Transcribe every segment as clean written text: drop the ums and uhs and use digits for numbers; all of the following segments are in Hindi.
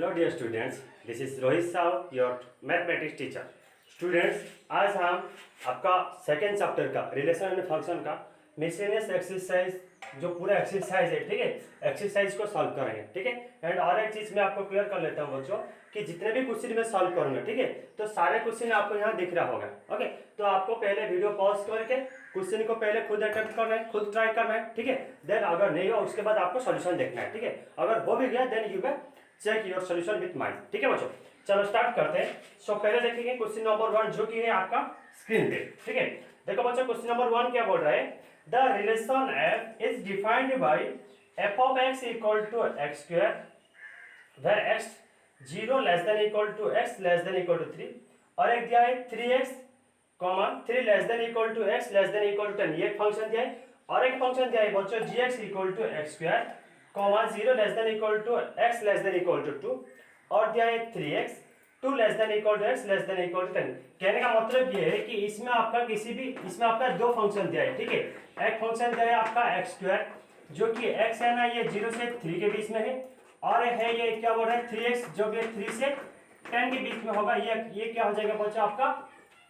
Hello dear students, this is Rohit Sao, your mathematics teacher. Students, आज हम आपका सेकेंड चैप्टर का रिलेशन एंड फंक्शन का मिसलेनियस एक्सरसाइज जो पूरा एक्सरसाइज है, ठीक है, एक्सरसाइज को सॉल्व करेंगे, ठीक है। एंड और एक चीज मैं आपको क्लियर कर लेता हूँ बच्चों कि जितने भी क्वेश्चन मैं सॉल्व करूंगा, ठीक है, तो सारे क्वेश्चन आपको यहाँ दिख रहा होगा। ओके, तो आपको पहले वीडियो पॉज करके क्वेश्चन को पहले खुद अटेम्प्ट करना है, खुद ट्राई करना है, ठीक है। देन अगर नहीं हो उसके बाद आपको सोल्यूशन देखना है, ठीक है। अगर हो भी गया then you will check your solution with mind, ठीक है बच्चों। चलो स्टार्ट करते हैं। सो पहले देखेंगे क्वेश्चन नंबर 1 जो कि है आपका स्क्रीन पे, ठीक है। देखो बच्चों, क्वेश्चन नंबर 1 क्या बोल रहा है? The relation f is defined by f of x equal to x square where x 0 less than equal to x less than equal to 3 और एक दिया है 3x 3 less than equal to x less than equal to 10। ये फंक्शन दिया है और एक फंक्शन दिया है बच्चों gx equal to x square 0 less than equal to x less than equal to 2 और दिया है 3x 2 less than equal to x less than equal to 10। कहने का मतलब ये है कि इसमें आपका इसमें आपका दो फंक्शन दिया है, ठीक है। एक फंक्शन दिया है आपका x स्क्वायर जो कि x है ना, ये 0 से 3 के बीच में है, और है ये क्या बोल रहा है 3x जो कि 3 से 10 के बीच में होगा। ये क्या हो जाएगा बच्चों आपका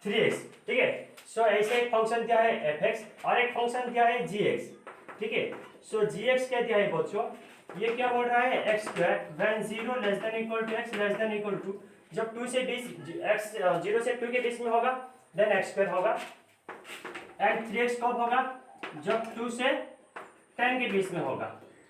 3x, ठीक है। सो ऐसे एक फंक्शन दिया है fx और एक फंक्शन दिया है gx, ठीक है। सो gx क्या दिया है बच्चों, ये क्या बोल रहा है x square when 0 less than equal to x less than equal to, जब 2 से 20 x 0 से 2 के बीच में होगा देन x स्क्वायर होगा, एंड 3x कब होगा जब 2 से 10 के बीच में होगा,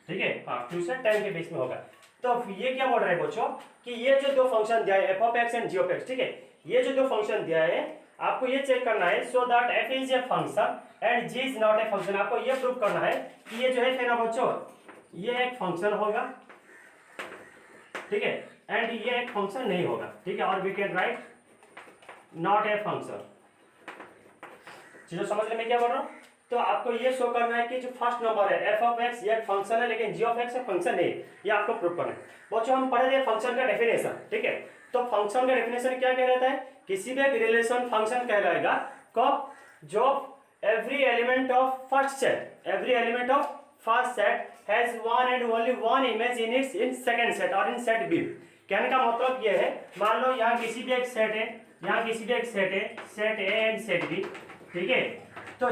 ठीक है। हाँ, 2 से 10 के बीच में होगा। तो ये क्या बोल रहा है बच्चों कि ये जो दो फंक्शन दिया है f of x and g of x, ठीक है, ये जो दो फंक्शन दिया है आपको ये चेक करना है so that f is a function and g is not a function. आपको ये प्रूव करना है कि ये जो है ना बच्चों ये एक फंक्शन होगा, ठीक है, एंड ये एक फंक्शन नहीं होगा, ठीक है। और we can write not a function. चीजों समझने में क्या बोल रहा हूँ? तो आपको ये शो करना है कि जो फर्स्ट नंबर है f of x ये एक फंक्शन है लेकिन g of x एक फंक्शन नहीं, ये आपको प्रूव करना है। बच्चों हम पढ़े थे फंक्शन का डेफिनेशन, ठीक है। तो फंक्शन का डेफिनेशन क्या कहलाता है? किसी भी एक रिलेशन फंक्शन कहलाएगा कब जब every element of first set has one and only one image in second set और इन सेट बी। कहने का मतलब ये है, मान लो यहाँ किसी भी एक सेट है, यहाँ किसी भी एक सेट है, set A and set B, ठीक है। तो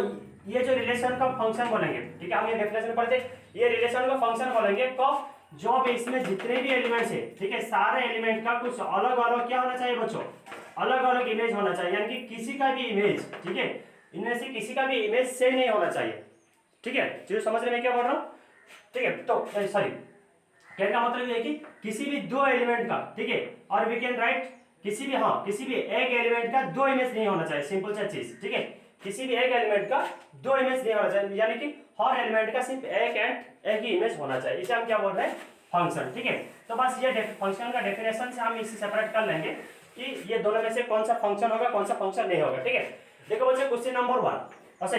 ये जो रिलेशन का फंक्शन बोलेंगे, ठीक है, हम ये डेफिनेशन पढ़ते, ये रिलेशन का फंक्शन बोलेंगे कब जब इसमें जितने भी एलिमेंट्स है, ठीक है, सारे एलिमेंट का कुछ अलग अलग क्या होना चाहिए बच्चों, अलग अलग इमेज होना चाहिए, यानी कि किसी का भी इमेज, ठीक है, इनमें से किसी का भी इमेज सेम नहीं होना चाहिए, ठीक है। चलिए समझने में क्या बोल रहा हूँ, ठीक है। तो सॉरी, कहने का मतलब ये है कि किसी भी दो एलिमेंट का, ठीक है, और वी कैन राइट किसी भी एक एलिमेंट का दो इमेज नहीं होना चाहिए, सिंपल सा चीज, ठीक है। किसी भी एक एलिमेंट का दो इमेज नहीं होना चाहिए, यानी कि हर एलिमेंट का सिर्फ एक ही इमेज होना चाहिए, इसे हम क्या बोल रहे हैं फंक्शन, ठीक है। तो बस ये फंक्शन का डेफिनेशन से हम इसे सेपरेट कर लेंगे कि ये दोनों में से कौन सा फंक्शन होगा कौन सा फंक्शन नहीं होगा, ठीक है। देखो बच्चों क्वेश्चन नंबर 1 अच्छा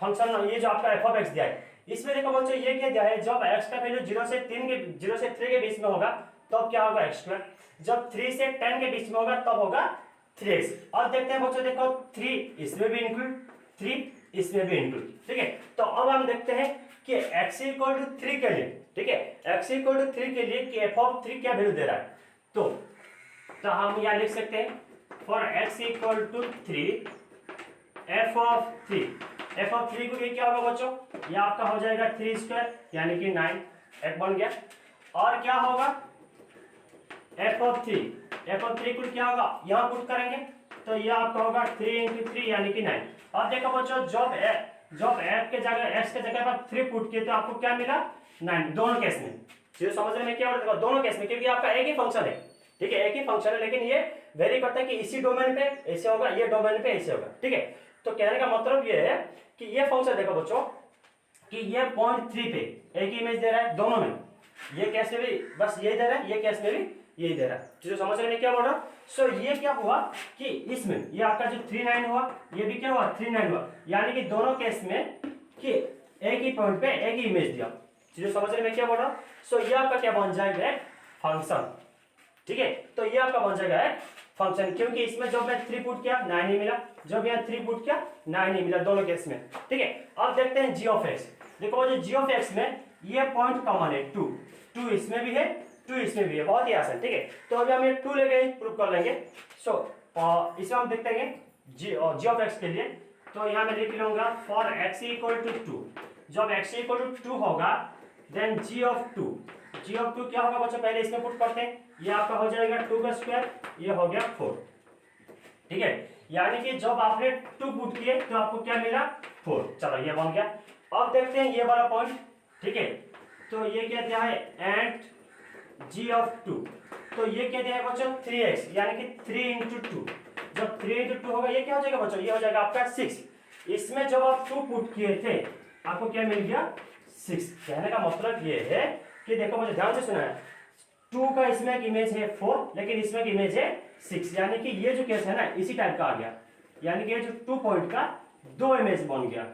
फंक्शन ये जो आपका f of x दिया है, इसमें देखो बच्चों ये क्या दिया है, जब x का वैल्यू 0 से 3 के बीच में होगा तब क्या होगा x स्क्वायर, जब 3 से 10 के बीच में होगा तब होगा 3x। और देखते हैं बच्चों, देखो 3 इसमें भी इंक्लूड, 3 इसमें भी इंक्लूड, ठीक है। तो अब हम देखते हैं कि x इक्वल टू 3 के लिए, ठीक है, x इक्वल टू 3 के लिए कि f of 3 क्या वैल्यू दे रहा है। तो हम यहाँ लिख सकते हैं for x equal to 3 f of 3 को क्या होगा बच्चों, ये आपका हो जाएगा 3 स्क्वायर यानी कि 9, एक बन गया। और क्या होगा f of 3 को क्या होगा यहाँ पुट करेंगे तो ये आपका होगा 3 into 3 यानी कि 9। और देखो बच्चों जब f के जगह x के जगह पर 3 पुट किए तो आपको क्या मिला 9, दोनों केस में। चीजें समझने में क्या होगा, दोनों केस में, क्योंकि आपका एक ही फंक्शन है, ठीक है, एक ही फंक्शन है, लेकिन ये वेरी करता है कि इसी डोमेन पे ऐसे होगा, ये डोमेन पे ऐसे होगा, ठीक है। तो कहने का मतलब ये है कि ये फंक्शन देखो बच्चों कि ये पॉइंट 3 पे एक ही इमेज दे रहा है दोनों में, ये केस में भी बस ये दे रहा है, ये केस में भी यही दे रहा है। चीजें समझ रहे हैं क्या बोल रहा हूं? सो ये क्या हुआ कि इसमें ये आपका जो 3 9 हुआ, ये भी क्या हुआ 3 9 हुआ, यानी कि दोनों केस में कि एक ही पॉइंट पे एक ही इमेज दिया। चीजें समझने में क्या बोल रहा हूं? सो ये आपका क्या बन जाएगा एक फंक्शन, ठीक है। तो ये आपका बन जाएगा एक फंक्शन, क्योंकि इसमें जब मैं 3 पुट किया 9 ही मिला, जब यहाँ 3 पुट किया 9 ही मिला दोनों केस में, ठीक है। अब देखते हैं g of x। देखो जो g of x में ये पॉइंट कॉमन है 2 इसमें भी है 2 इसमें भी है, बहुत ही आसान। ठीक है, तो अभी हम ये 2 लेके प्रूव कर लेंगे। सो इसमें हम देखते हैं जी ऑफ एक्स के लिए, तो यहाँ मैं लिख लूंगा फॉर एक्स इक्वल टू 2, जब एक्स इक्वल टू 2 होगा देन जी ऑफ 2 क्या होगा बच्चों, पहले इसमें पुट करते हैं, ये आपका हो जाएगा 2 का स्क्वायर, ये हो गया 4। ठीक है, यानी कि जब आपने 2 पुट किए तो आपको क्या मिला 4। चलो ये बन गया। अब देखते हैं ये वाला पॉइंट। ठीक है, तो ये क्या दिया है एंड जी ऑफ 2, तो ये क्या दिया है बच्चों 3x, यानी कि 3 इंटू 2, जब 3 इंटू 2 होगा ये क्या हो जाएगा बच्चों, ये हो जाएगा आपका 6। इसमें जब आप 2 पुट किए थे आपको क्या मिल गया 6। कहने का मतलब ये है कि देखो मुझे ध्यान से सुना है, 2 का इसमें एक इमेज है 4, लेकिन इसमें एक इमेज है 6, यानी कि ये जो केस है ना इसी टाइप का आ गया, यानी कि ये जो 2 पॉइंट का 2 इमेज बन गया।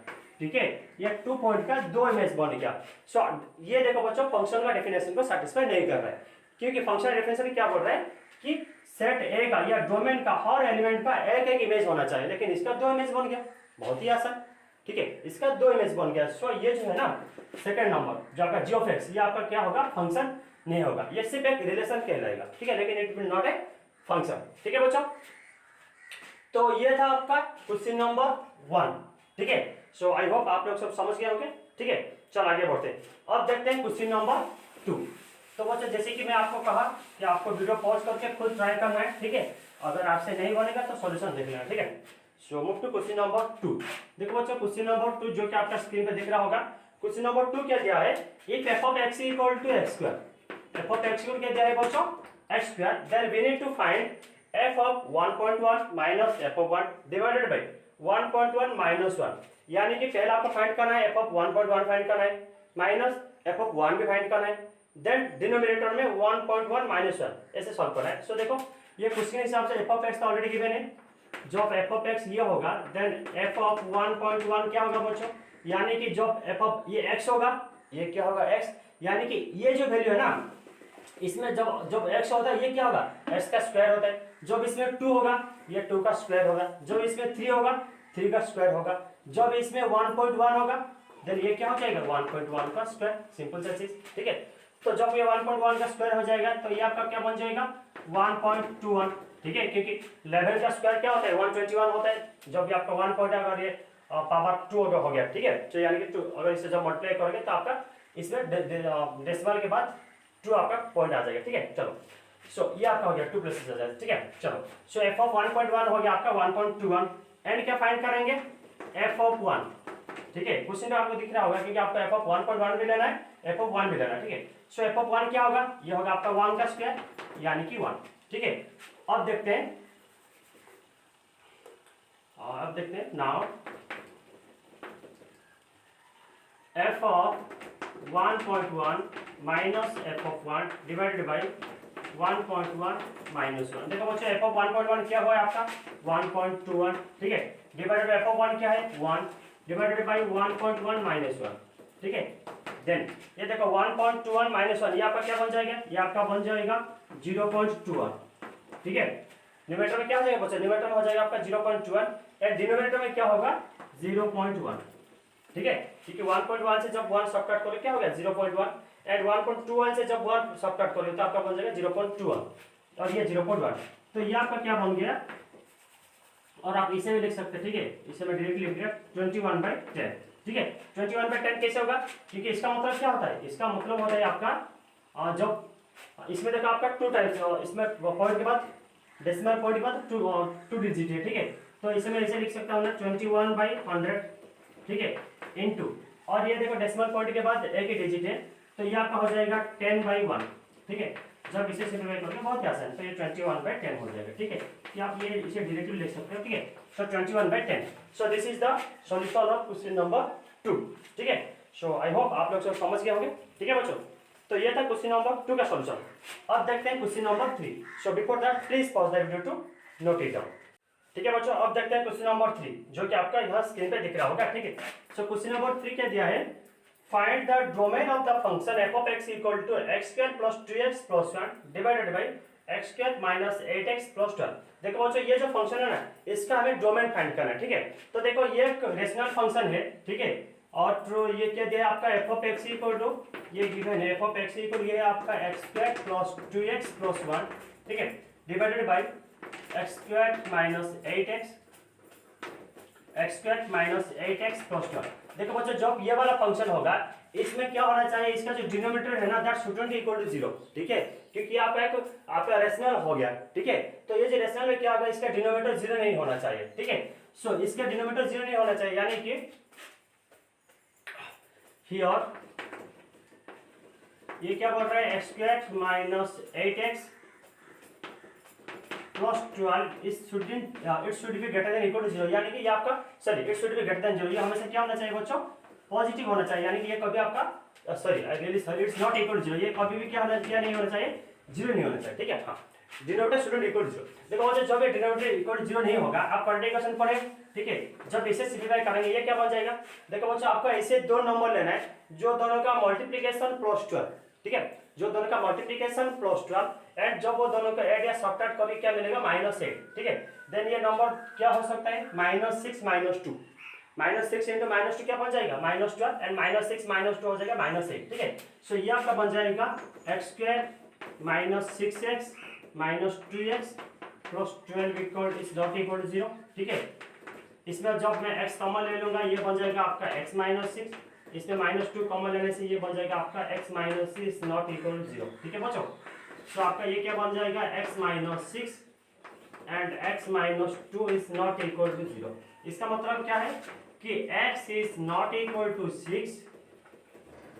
ठीक है, ये 2 पॉइंट का 2 इमेज बन गया। सो ये देखो बच्चों फंक्शन का डेफिनेशन को सेटिस्फाई नहीं कर रहा है, क्योंकि फंक्शन डेफिनेशन क्या बोल रहा है कि सेट ए का या डोमेन का हर एलिमेंट का एक एक इमेज होना चाहिए, लेकिन इसका 2 इमेज बन गया, बहुत ही आसान। ठीक है, इसका 2 इमेज बन गया। सो ये जो है ना सेकंड नंबर जो आपका जी ऑफ एक्स, ये आपका क्या होगा फंक्शन नहीं होगा, ये सिर्फ एक रिलेशन कहलाएगा। ठीक है, लेकिन it will not a function. ठीक है बच्चों, तो ये था आपका क्वेश्चन नंबर 1। ठीक है, सो आई होप आप लोग सब समझ गए होंगे। ठीक है, चल आगे बढ़ते हैं। अब देखते हैं क्वेश्चन नंबर 2। तो बच्चों जैसे कि मैं आपको कहा कि आपको वीडियो पॉज करके खुद ट्राई करना है। ठीक है, अगर आपसे नहीं बनेगा तो सॉल्यूशन देख लेना। ठीक है, so move to question number 2। देखो बच्चों क्वेश्चन नंबर 2 जो कि आपका स्क्रीन पे दिख रहा होगा, क्वेश्चन नंबर 2 क्या दिया है, if f of x equal to x square, f of x क्या दिया है बच्चों x square, then we need to find f of 1.1 minus f of 1 divided by 1.1 minus 1, यानी कि पहले आपको फाइंड करना है f of 1.1 फाइंड करना है, माइनस f of 1 भी फाइंड करना है, देन डिनोमिनेटर में 1.1 माइनस 1 ऐसे सॉल्व करना है। सो देखो ये क्वेश्चन के हिसाब से f of x तो ऑलरेडी गिवन है, जब f of x ये होगा देन f of 1.1 क्या होगा बच्चों, यानी कि जब f of ये x होगा, ये क्या होगा x, यानी कि ये जो वैल्यू है ना इसमें जब x होता है ये क्या होगा x का स्क्वायर होता है, जब इसमें 2 होगा ये 2 का स्क्वायर होगा, जब इसमें 3 होगा 3 का स्क्वायर होगा, जब इसमें 1.1 होगा देन ये क्या हो जाएगा 1.1 का स्क्वायर, सिंपल सा चीज। ठीक है, तो जब ये 1.1 का स्क्वायर हो जाएगा तो ये आपका क्या बन जाएगा 1.21। ठीक है, क्योंकि 11 का स्क्वायर क्या होता है 121 होता है, जब भी आपका 1 पॉइंट अगर ये पावर 2 हो गया। ठीक है, तो यानी कि 2 अगर इसे जब मल्टीप्लाई करोगे तो आपका इसमें डेसिमल के बाद 2 आपका पॉइंट आ जाएगा। ठीक है, चलो सो ये आपका हो गया 2 प्लस आ जाएगा। ठीक है, चलो सो f of 1.1 हो गया आपका 1.21 एंड क्या फाइंड करेंगे f of 1। ठीक है, क्वेश्चन में आपको दिख रहा होगा क्योंकि आपको f of 1.1 भी लेना है, f of 1 भी लेना है। ठीक है, सो f of 1 क्या होगा, ये होगा आपका 1 का स्क्वायर यानी कि 1। ठीक है, अब देखते हैं now f of 1.1 minus f of 1 divided by 1.1 minus 1। देखो बच्चों f of 1.1 क्या हुआ है आपका 1.21। ठीक है, डिवाइडेड बाय f of 1 क्या है 1 डिवाइडेड बाय 1.1 माइनस 1। ठीक है, देन ये देखो 1.21 माइनस 1 ये आपका क्या बन जाएगा, ये आपका बन जाएगा 0.21। ठीक है, न्यूमरेटर में क्या हो जाएगा बच्चों, न्यूमरेटर में हो जाएगा आपका 0.21 एंड डिनोमिनेटर में क्या होगा 0.1। ठीक है, क्योंकि 1.1 से जब 1 सबट्रैक्ट करोगे क्या हो गया 0.1 एंड 1.21 से जब 1 सबट्रैक्ट करोगे तो आपका बन जाएगा 0.21 और ये 0.1, तो ये आपका क्या बन गया, और आप इसे भी लिख सकते हैं। ठीक है, इसे मैं डायरेक्टली लिख दिया 21/10। ठीक है, 21/10 कैसे होगा, क्योंकि इसका मतलब क्या होता है, इसका मतलब होता है आपका जब इसमें देखो आपका 2 टाइम्स, इसमें पॉइंट के बाद डेसिमल पॉइंट के बाद 2 डिजिट है। ठीक है, तो इसे मैं ऐसे लिख सकता हूँ ना 21/100। ठीक है, इनटू, और ये देखो डेसिमल पॉइंट के बाद एक ही डिजिट है तो ये आपका हो जाएगा 10/1। ठीक है, जब इसे सिंप्लीफाई करोगे बहुत आसान, तो ये 21/10 हो जाएगा। ठीक है, कि आप ये इसे डायरेक्टली लिख सकते हो। ठीक है, सो 21/10। So this is the solution of question number 2। ठीक है, सो आई होप आप लोग सब समझ गए होंगे। ठीक है बच्चों, तो ये था क्वेश्चन नंबर 2 का सॉल्यूशन। अब देखते हैं question number 3। So before that please pause the video to note it down. ठीक है बच्चों, अब देखते हैं क्वेश्चन नंबर 3 जो कि आपका यहाँ स्क्रीन पे दिख रहा होगा। ठीक है, सो क्वेश्चन नंबर 3 क्या दिया है, find the domain of the function f of x equal to x² plus 2x plus 1 divided by x² minus 8x plus 12। देखो बच्चों ये जो फंक्शन है ना इसका हमें डोमेन फाइंड करना है। ठीक है, तो देखो ये एक रेशनल फंक्शन है। ठीक है, और ट्रू ये क्या दिया आपका f of x equal to ये गिवन है एफ ऑफ एक्स इक्वल ये है आपका x square plus 2x plus 1, ठीक है, divided by x square minus 8x minus 8x plus 1। देखो बच्चों जब ये वाला फंक्शन होगा इसमें क्या होना चाहिए, इसका जो डिनोमिनेटर है ना दैट शुडंट इक्वल टू 0, ठीक है, क्योंकि आपका रेशनल हो गया, ठीक है। तो ये जो रेशनल में क्या होगा इसका डिनोमिनेटर 0 नहीं होना चाहिए, ठीक है। सो इसका डिनोमिनेटर 0 नहीं होना चाहिए, यानी कि हियर ये क्या बोल रहा है x square minus 8x plus 12 it should be greater than equal to 0, यानी कि ये आपका sorry it should be greater than 0, ये हमेशा क्या होना चाहिए बच्चों पॉजिटिव होना चाहिए, यानी कि ये कभी आपका sorry it's not equal to 0, ये कभी भी क्या नहीं होना चाहिए 0 नहीं होना चाहिए, ठीक है। हाँ डिनोमिनेटर शुड इक्वल टू 0। देखो बच्चों जब ये डिनोमिनेटर इक्वल टू 0 नहीं होगा आप कंटीन्यूएशन पढ़े, ठीक है, जब इसे सिंपलीफाई करेंगे ये क्या बन जाएगा। देखो बच्चों आपको ऐसे दो नंबर लेना है जो दोनों का मल्टीप्लिकेशन प्लस 12, ठीक है, जो दोनों का मल्टीप्लिकेशन प्लस 12 एंड जब वो दोनों का ऐड या सब्ट्रैक्ट करेंगे क्या मिलेगा -8, ठीक है। देन ये नंबर क्या हो सकता है -6 -2, -6 इंटू -2 क्या बन जाएगा -12 एंड -6 -2 हो जाएगा -8, ठीक है। सो ये आपका बन जाएगा x square -6x -2x plus 12 is not equal to 0, ठीक है। इसमें जब मैं x कॉमन ले लूंगा ये बन जाएगा आपका x -6, इसमें -2 कॉमन लेने से ये बन जाएगा आपका x -6 is not equal to 0, ठीक है बच्चों। तो आपका ये क्या बन जाएगा x -6 and x -2 is not equal to 0। इसका मतलब क्या है कि x is not equal to 6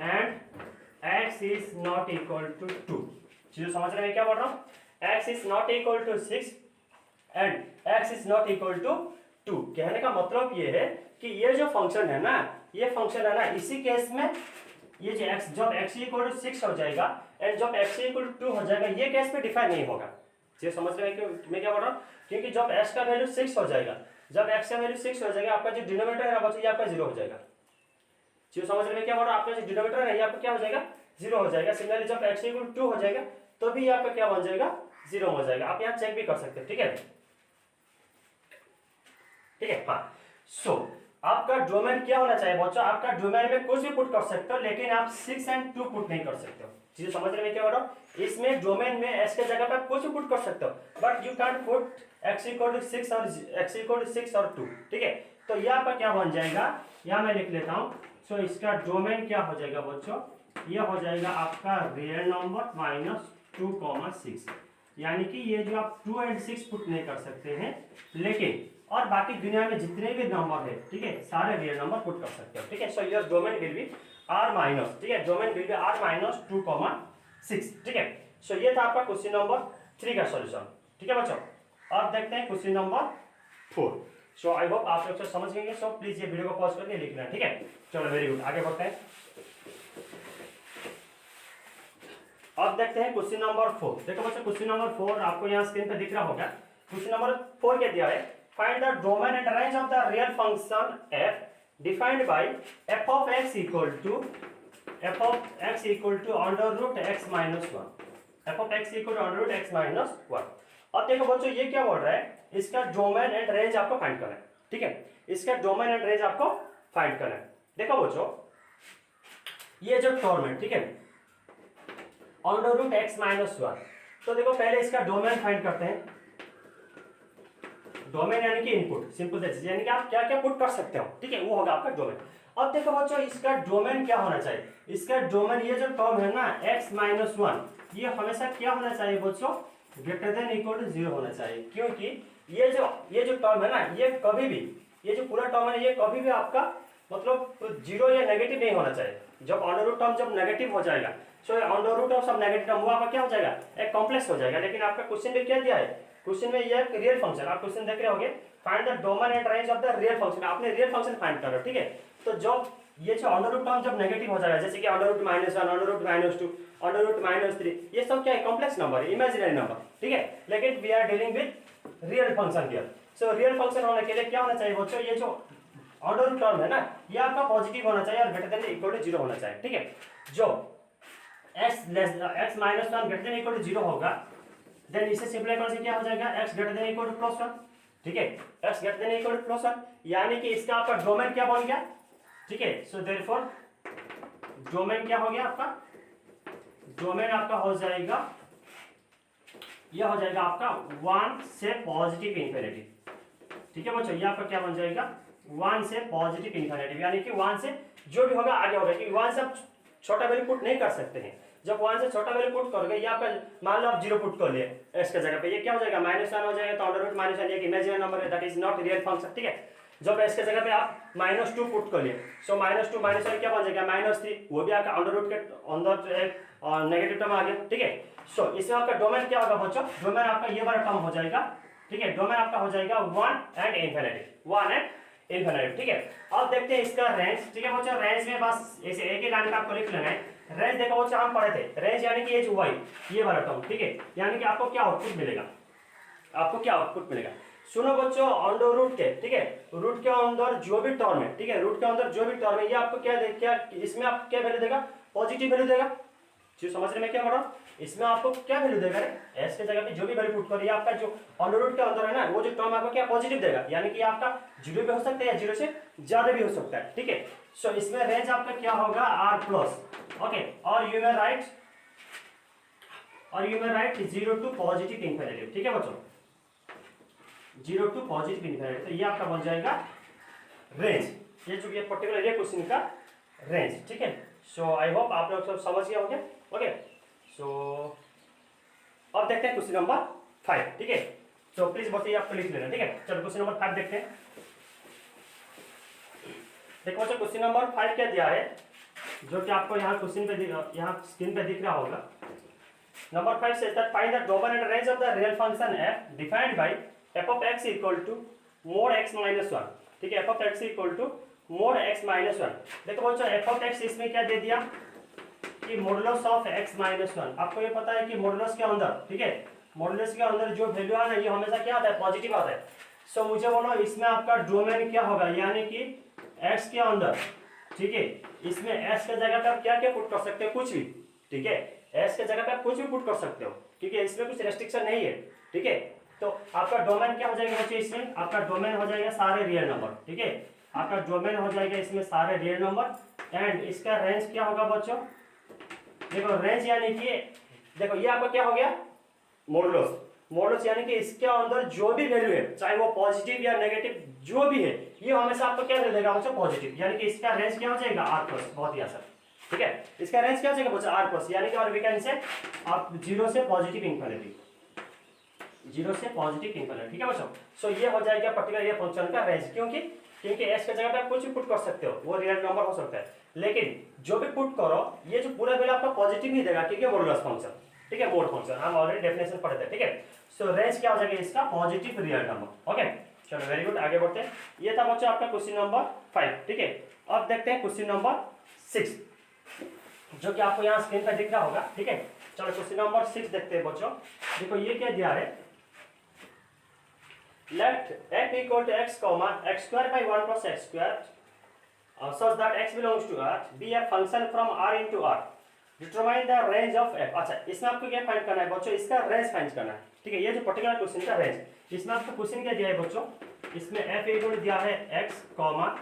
and x is not equal to 2। चीज़ समझ रहे हैं क्या बोल रहा हूँ, x is not equal to 6 and x is not equal to 2। कहने का मतलब ये है कि ये जो फंक्शन है ना इसी केस में ये जो x जब x इक्वल टू 6 हो जाएगा एंड जब x इक्वल टू 2 हो जाएगा ये केस में डिफाइन नहीं होगा। ये समझ रहे हैं कि मैं क्या बोल रहा हूँ, क्योंकि जब x का वैल्यू 6 हो जाएगा, जब x का वैल्यू 6 हो जाएगा आपका जो डिनोमिनेटर है बच्चों ये आपका 0 हो जाएगा। चीज समझ रहे हैं क्या बोल रहा हूँ, आपका जो डिनोमिनेटर है ये आपका क्या हो जाएगा 0 हो जाएगा। सिमिलरली जब x इक्वल टू 2 हो जाएगा तो भी आपका क्या बन जाएगा 0 हो जाएगा। आप यहाँ चेक भी कर सकते हैं, ठीक है, ठीक है। हाँ सो आपका डोमेन क्या होना चाहिए बच्चों, आपका डोमेन में कुछ भी पुट कर सकते हो लेकिन आप 6 एंड 2 पुट नहीं कर सकते हो। चीजें समझ रहे हैं क्या बोल रहा हूँ, इसमें डोमेन में s के जगह पर कुछ भी पुट कर सकते हो but you can't put x equal to 6 और x इक्वल टू 6 और 2, ठीक है। तो ये आपका क्या बन जाएगा, यहाँ मैं लिख लेता हूँ। सो इसका डोमेन क्या हो जाएगा बच्चों, ये हो जाएगा आपका रियल नंबर -2,6, यानी कि ये जो आप 2 एंड 6 पुट नहीं कर सकते हैं लेकिन और बाकी दुनिया में जितने भी नंबर है, ठीक है, सारे रियल नंबर पुट कर सकते हो, ठीक है। So your domain will be r minus, ठीक है, डोमेन विल बी r -2,6, ठीक है। सो ये था आपका क्वेश्चन नंबर 3 का सॉल्यूशन, ठीक है बच्चों। अब देखते हैं question number 4। So I hope आप लोग समझ गए। सो प्लीज ये वीडियो को पॉज करके लिखना, ठीक है। चलो वेरी गुड, आगे बढ़ते हैं। अब देखते हैं क्वेश्चन नंबर 4। देखो बच्चों क्वेश्चन नंबर 4 आपको यहाँ स्क्रीन पे दिख रहा होगा। क्वेश्चन नंबर 4 क्या दिया है, find the domain and range of the real function f defined by f of x equal to under root x minus 1, f of x equal to under root x minus 1। अब देखो बच्चों ये क्या बोल रहा है, इसका डोमेन एंड रेंज आपको फाइंड करना है, ठीक है, इसका डोमेन एंड रेंज आपको फाइंड करना है। देखो बच्चों ये जो टर्म है, ठीक है, अंडर रूट x माइनस 1, तो देखो पहले इसका डोमेन फाइंड करते हैं। डोमेन यानी कि इनपुट, सिंपल दैट्स, यानी कि आप क्या क्या पुट कर सकते हो, ठीक है, वो होगा आपका डोमेन। अब देखो बच्चों इसका डोमेन क्या होना चाहिए, इसका डोमेन ये जो टर्म है ना x माइनस 1 ये हमेशा क्या होना चाहिए बच्चों, ग्रेटर देन इक्वल टू 0 होना चाहिए, क्योंकि ये जो टर्म है ना ये कभी भी, ये जो पूरा टर्म है ये कभी भी आपका मतलब 0 या नेगेटिव नहीं होना चाहिए। जब अंडर रूट टर्म जब नेगेटिव हो जाएगा सो अंडर रूट ऑफ सब नेगेटिव टर्म वो आपका क्या हो जाएगा, एक कॉम्प्लेक्स हो जाएगा। लेकिन आपका क्वेश्चन में क्या दिया है, क्वेश्चन में ये एक रियल फंक्शन, आप क्वेश्चन देख रहे होंगे, find the domain and range of the real function, आपने रियल फंक्शन फाइंड कर रहे हो, ठीक है। तो जब ये जो अंडर रूट टर्म जब नेगेटिव हो जाएगा, जैसे कि under root -1, under root -2, under root -3, ये सब क्या है, कॉम्प्लेक्स नंबर है, इमेजिनरी नंबर, ठीक है। लेकिन we are dealing with real function here. So real function होने के लिए क्या होना चाहिए बच्चों, ये जो अंडर रूट टर्म है ना ये आपका पॉजिटिव होना चाहिए और ग्रेटर देन इक्वल टू 0 होना चाहिए, ठीक है। जो x minus 1 greater than equal to 0 होगा देन इसे सिंपलीफाई करने से क्या हो जाएगा, x greater than equal to +1, ठीक है, x greater than equal to +1, यानी कि इसका आपका डोमेन क्या बन गया, ठीक है। सो देयरफॉर डोमेन क्या हो गया आपका, डोमेन आपका हो जाएगा, यह हो जाएगा आपका 1 से पॉजिटिव इंफिनिटी। ठीक है बच्चों, ये आपका क्या बन जाएगा 1 से पॉजिटिव इंफिनिटी, यानी कि 1 से जो भी होगा आगे होगा, क्योंकि 1 से आप छोटा वैल्यू पुट नहीं कर सकते हैं। जब 1 से छोटा वैल्यू पुट करोगे, ये आपका मान लो आप 0 पुट कर लिए x के जगह पे, ये क्या हो जाएगा -1 हो जाएगा। तो अंडर रूट -1 एक इमेजिनरी नंबर है, that is not real function. ठीक है, जब x के जगह पे आप -2 पुट कर लिए, सो -2 -1 क्या बन जाएगा -3, वो भी आपका अंडर रूट के अंदर एक नेगेटिव टर्म आ गया। ठीक है, सो इसमें आपका डोमेन क्या होगा बच्चों, डोमेन आपका ये वाला टर्म हो जाएगा। ठीक है, डोमेन आपका हो जाएगा 1 एंड इनफिनिटी, 1 एंड इनफिनिटी। ठीक है, अब देखते हैं इसका रेंज। ठीक है बच्चों, रेंज में बस ऐसे एक ही लाइन का आपको लिख लेना है। रेंज देखो बच्चों, हम पढ़े थे रेंज यानी कि h y, ये वाला टर्म। ठीक है, यानी कि आपको क्या आउटपुट मिलेगा, आपको क्या आउटपुट मिलेगा। सुनो बच्चों, अंडर रूट के, ठीक है, रूट के अंदर जो भी टर्म है, ठीक है, रूट के अंदर जो भी टर्म है, ये आपको क्या इसमें आप क्या वैल्यू देगा, पॉजिटिव वैल्यू देगा। जो समझ रहे मैं क्या कर रहा हूँ, इसमें आपको क्या वैल्यू देगा, एस के जगह पे जो भी वैल्यू पुट करिए, आपका जो अंडर रूट के अंदर है ना, वो जो टर्म आपको क्या पॉजिटिव देगा, यानी कि आपका 0 भी हो सकता है या 0 से ज्यादा भी हो सकता है। ठीक है, सो इसमें रेंज आपका क्या होगा r प्लस, ओके, और यू में राइट 0 टू पॉजिटिव इंफिनिटी। ठीक है बच्चों, 0 टू पॉजिटिव इंफिनिटी, तो ये आपका बन जाएगा रेंज, ये जो ये पर्टिकुलर ये क्वेश्चन का रेंज। ठीक है, सो आई होप आप लोग सब समझ गए होंगे। ओके, सो अब देखते हैं क्वेश्चन नंबर 5। ठीक है, सो प्लीज बच्चे आपको लिख लेना। ठीक है, चलो क्वेश्चन नंबर 5 देखते हैं। देखो बच्चों, क्वेश्चन नंबर 5 क्या दिया है, जो कि आपको यहाँ क्वेश्चन पे यहाँ स्क्रीन पे दिख रहा होगा। Number 5 says that find the domain and range of the real function f defined by f of x equal to mod x minus 1। ठीक है, f of x equal to mod x minus 1। देखो बच्चों, f of x इसमें क्या दे दिया कि मॉडुलस ऑफ x minus 1। आपको ये पता है कि मॉडुलस के अंदर, ठीक है, मॉडुलस के अंदर जो वैल्यू है ना, ये हमेशा क्या आता है, पॉजिटिव आता है। सो मुझे बोलो इसमें आपका डोमेन क्या होगा, यानी कि x के अंदर, ठीक है, इसमें s के जगह पे आप क्या क्या पुट कर सकते हो, कुछ भी। ठीक है, s के जगह पे आप कुछ भी पुट कर सकते हो, क्योंकि इसमें कुछ रेस्ट्रिक्शन नहीं है। ठीक है, तो आपका डोमेन क्या हो जाएगा बच्चों, इसमें आपका डोमेन हो जाएगा सारे रियल नंबर। ठीक है, आपका डोमेन हो जाएगा इसमें सारे रियल नंबर, एंड इसका रेंज क्या होगा बच्चों, देखो रेंज यानी कि देखो ये आपका क्या हो गया, मॉडुलस। मॉडुलस यानी कि इसके अंदर जो भी वैल्यू है, चाहे वो पॉजिटिव या नेगेटिव जो भी है, ये हमेशा आपको क्या दे देगा बच्चों, पॉजिटिव, यानी कि इसका रेंज क्या हो जाएगा r प्लस। बहुत ही आसान। ठीक है, इसका रेंज क्या हो जाएगा बच्चों, r प्लस, यानी कि और वी कैन से आप 0 से पॉजिटिव इंफिनिटी, 0 से पॉजिटिव इंफिनिटी। ठीक है बच्चों, सो ये हो जाएगा पर्टिकुलर ये फंक्शन का रेंज, क्योंकि s के जगह पे आप कुछ भी पुट कर सकते हो, वो रियल नंबर हो सकता है, लेकिन जो भी पुट करो ये जो पूरा वैल्यू आपका पॉजिटिव ही देगा, क्योंकि मॉडुलस फंक्शन। ठीक है, मोड फंक्शन हम ऑलरेडी डेफिनेशन पढ़े थे। ठीक है, सो रेंज क्या हो जाएगा इसका, पॉजिटिव रियल नंबर। ओके, चलो वेरी गुड, आगे बढ़ते हैं। ये था बच्चों आपका क्वेश्चन नंबर 5। ठीक है, अब देखते हैं क्वेश्चन नंबर 6, जो कि आपको यहाँ स्क्रीन पर दिख रहा होगा। ठीक है, चलो क्वेश्चन नंबर 6 देखते हैं बच्चों। देखो ये क्या दिया है, let f equal to x comma x square by 1 plus x square such that x belongs to R be a function from R into R, determine the range of f। अच्छा, इसमें आपको क्या फाइंड करना है बच्चों, इसका रेंज फाइंड करना है। ठीक है, ये जो पर्टिकुलर क्वेश्चन का रेंज, इसमें आपको क्वेश्चन क्या दिया है बच्चों, इसमें f इक्वल दिया है x comma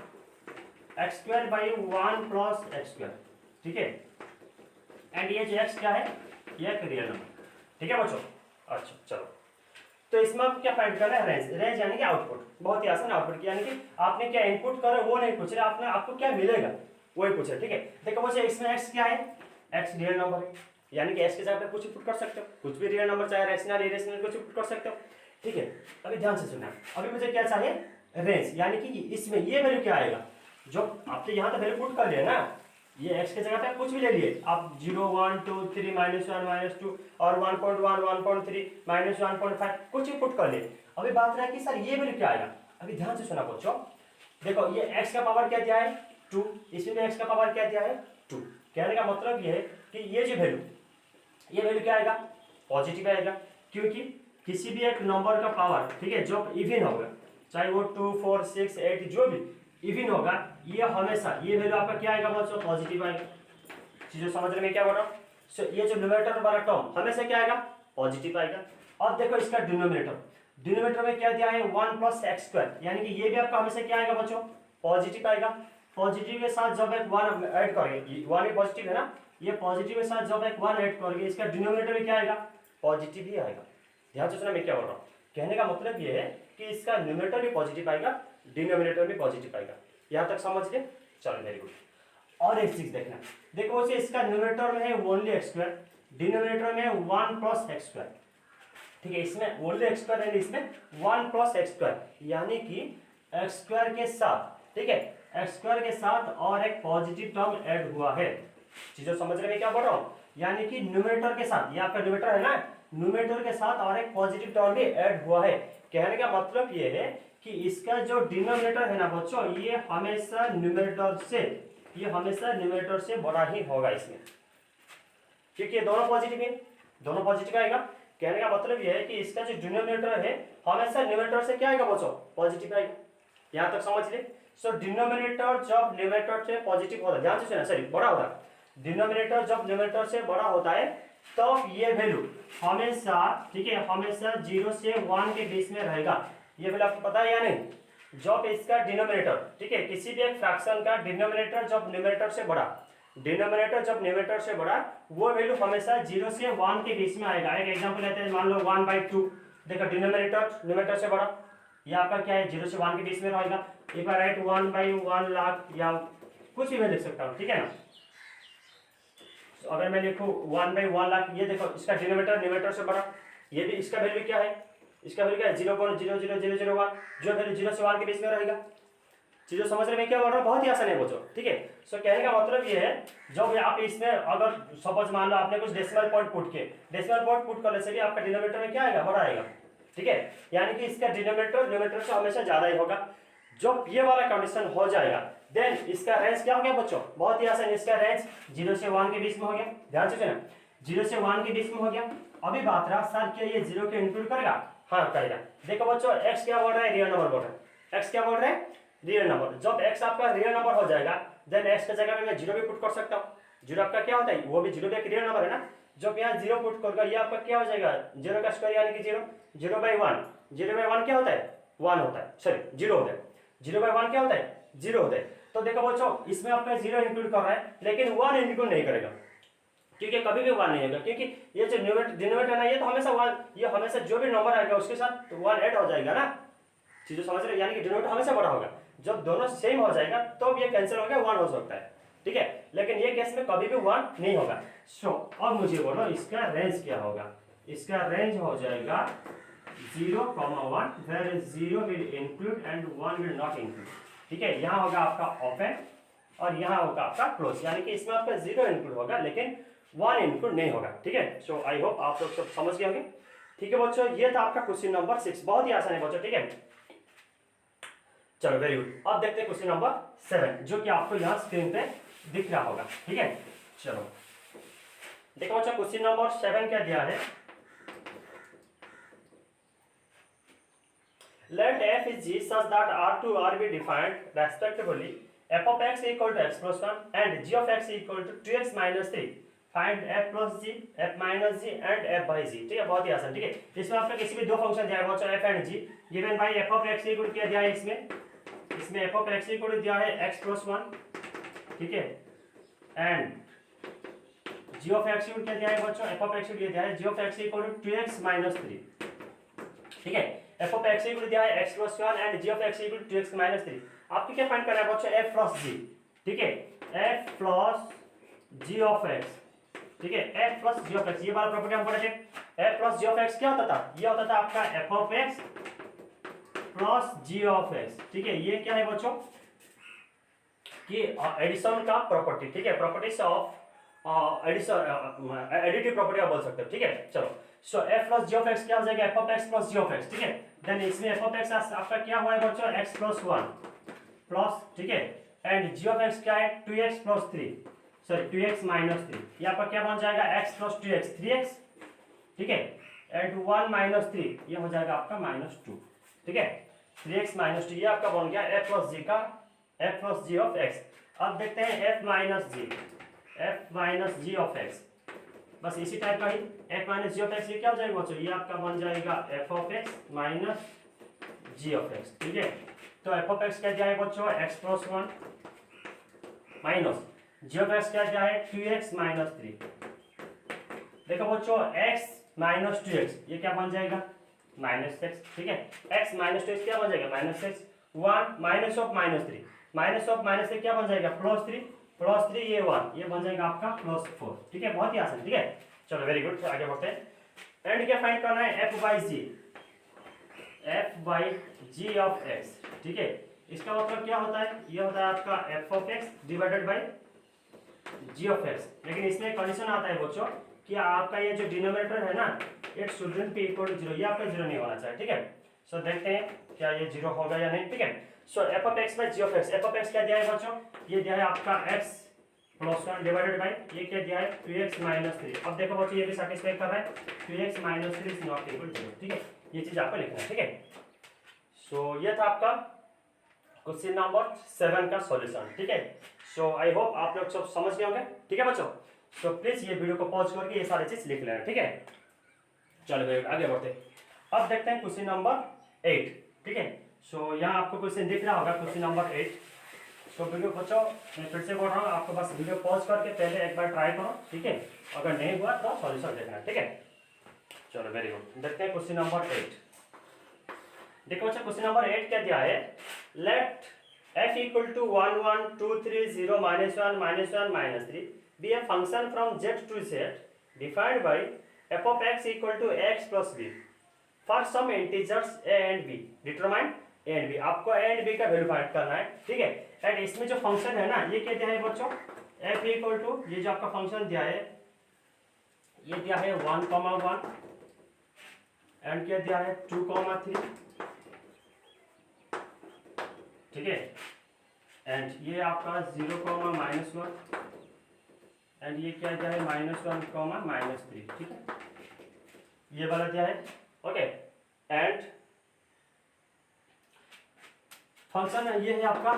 x square by 1 plus x square. ठीक है, एंड ये जो x क्या है, ये एक रियल नंबर। ठीक है बच्चों, अच्छा चलो, तो इसमें आपको क्या फाइंड करना है, रेंज। रेंज यानी कि आउटपुट, बहुत ही आसान आउटपुट, यानी कि आपने क्या इनपुट करे वो नहीं पूछ रहे, आपने आपको क्या मिलेगा वही पूछ रहे। ठीक है, देखो बच्चों इसमें x क्या है, x रियल नंबर है, यानी कि x के जगह पे कुछ पुट कर सकते हो, कुछ भी रियल नंबर, चाहे रैशनल इरेशनल कुछ पुट कर सकते हो। ठीक है, अभी ध्यान से सुनना, अभी मुझे क्या चाहिए, रेंज, यानी कि इसमें ये वैल्यू क्या आएगा, जो आपने यहाँ तो वैल्यू पुट कर लिया ना, ये x के जगह पे कुछ भी ले लिए आप, 0 1 2 3 -1 -2 और 1.1 1.3 -1.5 कुछ भी पुट कर लिए। अभी बात रहा है कि सर ये वैल्यू क्या आएगा, अभी ध्यान से सुना बच्चों। देखो ये x का पावर क्या दिया है 2, इसमें भी x का पावर क्या दिया है 2। कहने का मतलब ये है कि ये जो वैल्यू, ये वैल्यू क्या आएगा, पॉजिटिव आएगा, क्योंकि किसी भी एक नंबर का पावर, ठीक है, जो इवन होगा, चाहे वो 2 4 6 8 जो भी इवन होगा, ये हमेशा ये वैल्यू आपका क्या आएगा बच्चों, पॉजिटिव आएगा। चीजों समझ रहे में क्या बोल रहा हूँ, सो ये जो न्यूमरेटर वाला टर्म हमेशा क्या आएगा, पॉजिटिव आएगा। अब देखो इसका डिनोमिनेटर, डिनोमिनेटर में क्या दिया है 1 प्लस एक्स स्क्वायर, यानी कि ये भी आपका हमेशा क्या आएगा बच्चों, पॉजिटिव आएगा। पॉजिटिव के साथ जब एक 1 ऐड करेंगे, 1 ही पॉजिटिव है ना, ये पॉजिटिव के साथ जब एक 1 ऐड करेंगे इसका डिनोमिनेटर में क्या आएगा, पॉजिटिव ही आएगा। ध्यान से सुनना मैं क्या बोल रहा हूँ। कहने का मतलब ये है कि इसका न्यूमरेटर भी पॉजिटिव आएगा, डिनोमिनेटर भी पॉजिटिव आएगा। यहाँ तक समझ गए, चलो वेरी गुड। और एक चीज देखना, देखो इसका न्यूमरेटर में है ओनली एक्स स्क्वायर, डिनोमिनेटर में है 1 प्लस एक्स स्क्वायर, ठीक है। इसमें ओनली एक्स स्क्वायर है, इसमें 1 प्लस एक्स स्क्वायर, यानी कि एक्स स्क्वायर के साथ, ठीक है, एक्स स्क्वायर के साथ और एक पॉजिटिव टर्म ऐड हुआ है। चीजों समझ रहे मैं क्या बोल रहा हूँ, यानी कि न्यूमरेटर के साथ, ये आपका न्यूमरेटर है ना, न्यूमरेटर के साथ और एक पॉजिटिव टर्म भी ऐड हुआ है। कहने का मतलब ये है कि इसका जो डिनोमिनेटर है ना बच्चों, ये हमेशा न्यूमरेटर से बड़ा ही होगा इसमें, क्योंकि ये दोनों पॉजिटिव है, दोनों पॉजिटिव आएगा। कहने का मतलब ये है कि इसका जो डिनोमिनेटर है हमेशा न्यूमरेटर से क्या आएगा बच्चों, पॉजिटिव आएगा। यहाँ तक समझ ले। सो डिनोमिनेटर जब न्यूमरेटर से पॉजिटिव होता है, ध्यान से सुना, सॉरी बड़ा होता है, डिनोमिनेटर जब न्यूमरेटर से बड़ा होता है तब ये वैल्यू हमेशा, ठीक है, हमेशा 0 से 1 के बीच में रहेगा। ये वैल्यू आपको पता है या नहीं, जब इसका डिनोमिनेटर, ठीक है, किसी भी एक फ्रैक्शन का डिनोमिनेटर जब न्यूमरेटर से बड़ा, डिनोमिनेटर जब न्यूमरेटर से बड़ा, वो वैल्यू हमेशा 0 से 1 के बीच में आएगा। एक एग्जांपल लेते हैं, मान लो 1/2, देखो डिनोमिनेटर न्यूमरेटर से बड़ा, ये आपका क्या है 0 से 1 के बीच में रहेगा। एक बार राइट 1/1 लाख या कुछ भी मैं लिख सकता हूँ, ठीक है ना। तो अगर मैं लिखूँ 1/1 लाख, ये देखो इसका डिनोमिनेटर न्यूमरेटर से बड़ा, ये भी इसका वैल्यू क्या है, इसका वैल्यू क्या है 0.00001, जो वैल्यू 0 से 1 के बीच में रहेगा। चीजों समझ रहे मैं क्या बोल रहा हूँ, बहुत ही आसान है बच्चों, ठीक है। सो कहने का मतलब ये है, जब आप इसमें अगर सपोज मान लो आपने कुछ डेसिमल पॉइंट पुट किए, डेसिमल पॉइंट पुट करने से भी आपका डिनोमिनेटर में क्या आएगा, बड़ा आएगा, ठीक है। यानी कि इसका डिनोमिनेटर न्यूमरेटर से हमेशा ज्यादा ही होगा। जब ये वाला कंडीशन हो जाएगा देन इसका रेंज क्या हो गया बच्चों, बहुत ही आसान, इसका रेंज 0 से 1 के बीच में हो गया। ध्यान से सुना, 0 से 1 के बीच में हो गया। अभी बात रहा सर क्या ये 0 के इंक्लूड करेगा, हाँ करेगा। देखो बच्चों x क्या बोल रहा है, रियल नंबर बोल रहा है, x क्या बोल रहा है, रियल नंबर। जब x आपका रियल नंबर हो जाएगा देन x की जगह में मैं 0 भी पुट कर सकता हूँ। 0 आपका क्या होता है, वो भी 0 भी एक रियल नंबर है ना। जब यहाँ 0 पुट करेगा ये आपका क्या हो जाएगा, 0 का स्क्वायर यानी कि 0, 0/1, 0/1 क्या होता है, 1 होता है, सॉरी 0 होता है, 0/1 क्या होता है, 0 होता है। तो देखो बच्चों इसमें आपका 0 इंक्लूड कर रहा है लेकिन 1 इंक्लूड नहीं करेगा, क्योंकि कभी भी 1 नहीं होगा, क्योंकि ये जो डिनोमिनेटर है ना, ये तो हमेशा 1, ये हमेशा जो भी नंबर आएगा उसके साथ 1 ऐड हो जाएगा ना। चीजें समझ रहे हो, यानी कि डिनोमिनेटर हमेशा बड़ा होगा। जब दोनों सेम हो जाएगा तो ये कैंसिल हो गया, 1 हो सकता है, ठीक है, लेकिन ये केस में कभी भी 1 नहीं होगा। सो अब मुझे बोलो इसका रेंज क्या होगा, इसका रेंज हो जाएगा 0,1 where 0 will include and 1 will not include, ठीक है। यहाँ होगा आपका ओपन और यहाँ होगा आपका क्लोज, यानी कि इसमें आपका 0 इंक्लूड होगा लेकिन 1 इंक्लूड नहीं होगा, ठीक है। सो आई होप आप लोग सब समझ गए होंगे, ठीक है बच्चों। ये था आपका क्वेश्चन नंबर 6, बहुत ही आसान है बच्चों, ठीक है। चलो वेरी गुड। अब देखते हैं क्वेश्चन नंबर 7 जो कि आपको यहाँ स्क्रीन पे दिख रहा होगा, ठीक है। चलो देखो बच्चों क्वेश्चन नंबर 7 क्या दिया है, let f is g such that r to r be defined respectively f of x equal to x plus 1 and g of x equal to 2x minus 3, find f plus g, f minus g and f by g, ठीक है, बहुत ही आसान, ठीक है। इसमें आपने किसी भी दो फंक्शन दिया है बच्चों f and g, given by f of x equal क्या दिया है, इसमें f of x इक्वल दिया है x plus 1, ठीक है, and g of x equal क्या दिया है बच्चों, f of x इक्वल दिया है g of x equal 2x minus 3, ठीक है। f of x इक्वल दिया है x plus 1 and g of x equal 2x minus 3। आपको क्या फाइंड करना है बच्चों, f plus g, ठीक है, f plus g of x, ठीक है, f plus g of x, ये वाला प्रॉपर्टी हम पढ़े थे। f plus g of x क्या होता था, ये होता था आपका f of x plus g of x, ठीक है। ये क्या है बच्चों कि एडिशन का प्रॉपर्टी, ठीक है, properties of addition, additive property आप बोल सकते हो, ठीक है। चलो सो f plus g of x क्या हो जाएगा, f of x plus g of x, ठीक है। देन इसमें f of x आपका क्या हुआ है बच्चों, x plus 1 प्लस, ठीक है, एंड g of x क्या है 2x plus 3, sorry 2x minus 3, ये आपका क्या बन जाएगा x plus 2x 3x, ठीक है, एंड 1 minus 3 ये हो जाएगा आपका -2, ठीक है, 3x minus 2 ये आपका बन गया f plus g का f plus g of x। अब देखते हैं f minus g of x, बस इसी टाइप का ही f minus g of x, ये क्या हो जाएगा बच्चों, ये आपका बन जाएगा f of x minus g of x, ठीक है। तो f of x क्या दिया है बच्चों, x plus 1 minus g of x क्या दिया है 2x माइनस 3। देखो बच्चों x माइनस 2x ये क्या बन जाएगा माइनस एक्स, ठीक है। x माइनस 2x क्या बन जाएगा minus x. 1 minus of minus 3, minus of minus 3 क्या बन जाएगा प्लस 3, प्लस 3 ये 1 ये बन जाएगा आपका प्लस 4, ठीक है। बहुत ही आसान, ठीक है। चलो वेरी गुड, आगे बढ़ते हैं। एंड क्या फाइंड करना है f by ji of x, ठीक है। इसका मतलब क्या होता है, ये होता है आपका f of x divided by ji of x. लेकिन इसमें कंडीशन आता है बच्चों कि आपका ये जो डिनोमिनेटर है ना it shouldn't be equal to 0, ये आपका 0 नहीं होना चाहिए, ठीक है। सो देखते हैं क्या ये 0 होगा या नहीं, ठीक है। So F of X by ji of X, F of x क्या दिया है बच्चों, ये दिया है आपका x प्लस 1 डिवाइडेड बाई ये क्या दिया है 2x माइनस 3। अब देखो बच्चों ये भी सैटिस्फाई कर रहा है 2x minus 3 is not equal to 0, ठीक है। ये चीज आपको लिखना है, ठीक है। सो ये था आपका क्वेश्चन नंबर 7 का सॉल्यूशन, ठीक है। सो आई होप आप लोग सब समझ गए होंगे, ठीक है बच्चों। सो प्लीज ये वीडियो को पॉज करके ये सारी चीज लिख लेना, ठीक है। चलो आगे बढ़ते हैं। अब देखते हैं क्वेश्चन नंबर 8, ठीक है। सो यहाँ आपको क्वेश्चन दिख रहा होगा क्वेश्चन नंबर 8। सो वीडियो बच्चों मैं फिर से बोल रहा हूँ आपको बस वीडियो पॉज करके पहले एक बार ट्राई करो, ठीक है। अगर नहीं हुआ तो सॉल्यूशन देखना, ठीक है। चलो वेरी गुड, देखते हैं क्वेश्चन नंबर 8। देखो बच्चों क्वेश्चन नंबर 8 क्या दिया है, let f equal to 1 1 2 3 0 -1 -1 -3 be a function from z to z defined by f of x equal to x plus b for some integers a and b, determine a and b। आपको a and b का वैल्यू फाइंड करना है, ठीक है। एंड इसमें जो फंक्शन है ना ये क्या दिया है बच्चों, f इक्वल टू ये जो आपका फंक्शन दिया है ये दिया है 1,1 एंड क्या दिया है 2,3, ठीक है। एंड ये आपका 0,-1 एंड ये क्या दिया है -1, -3, ठीक है। ये वाला दिया है, ओके। एंड फंक्शन ये है आपका,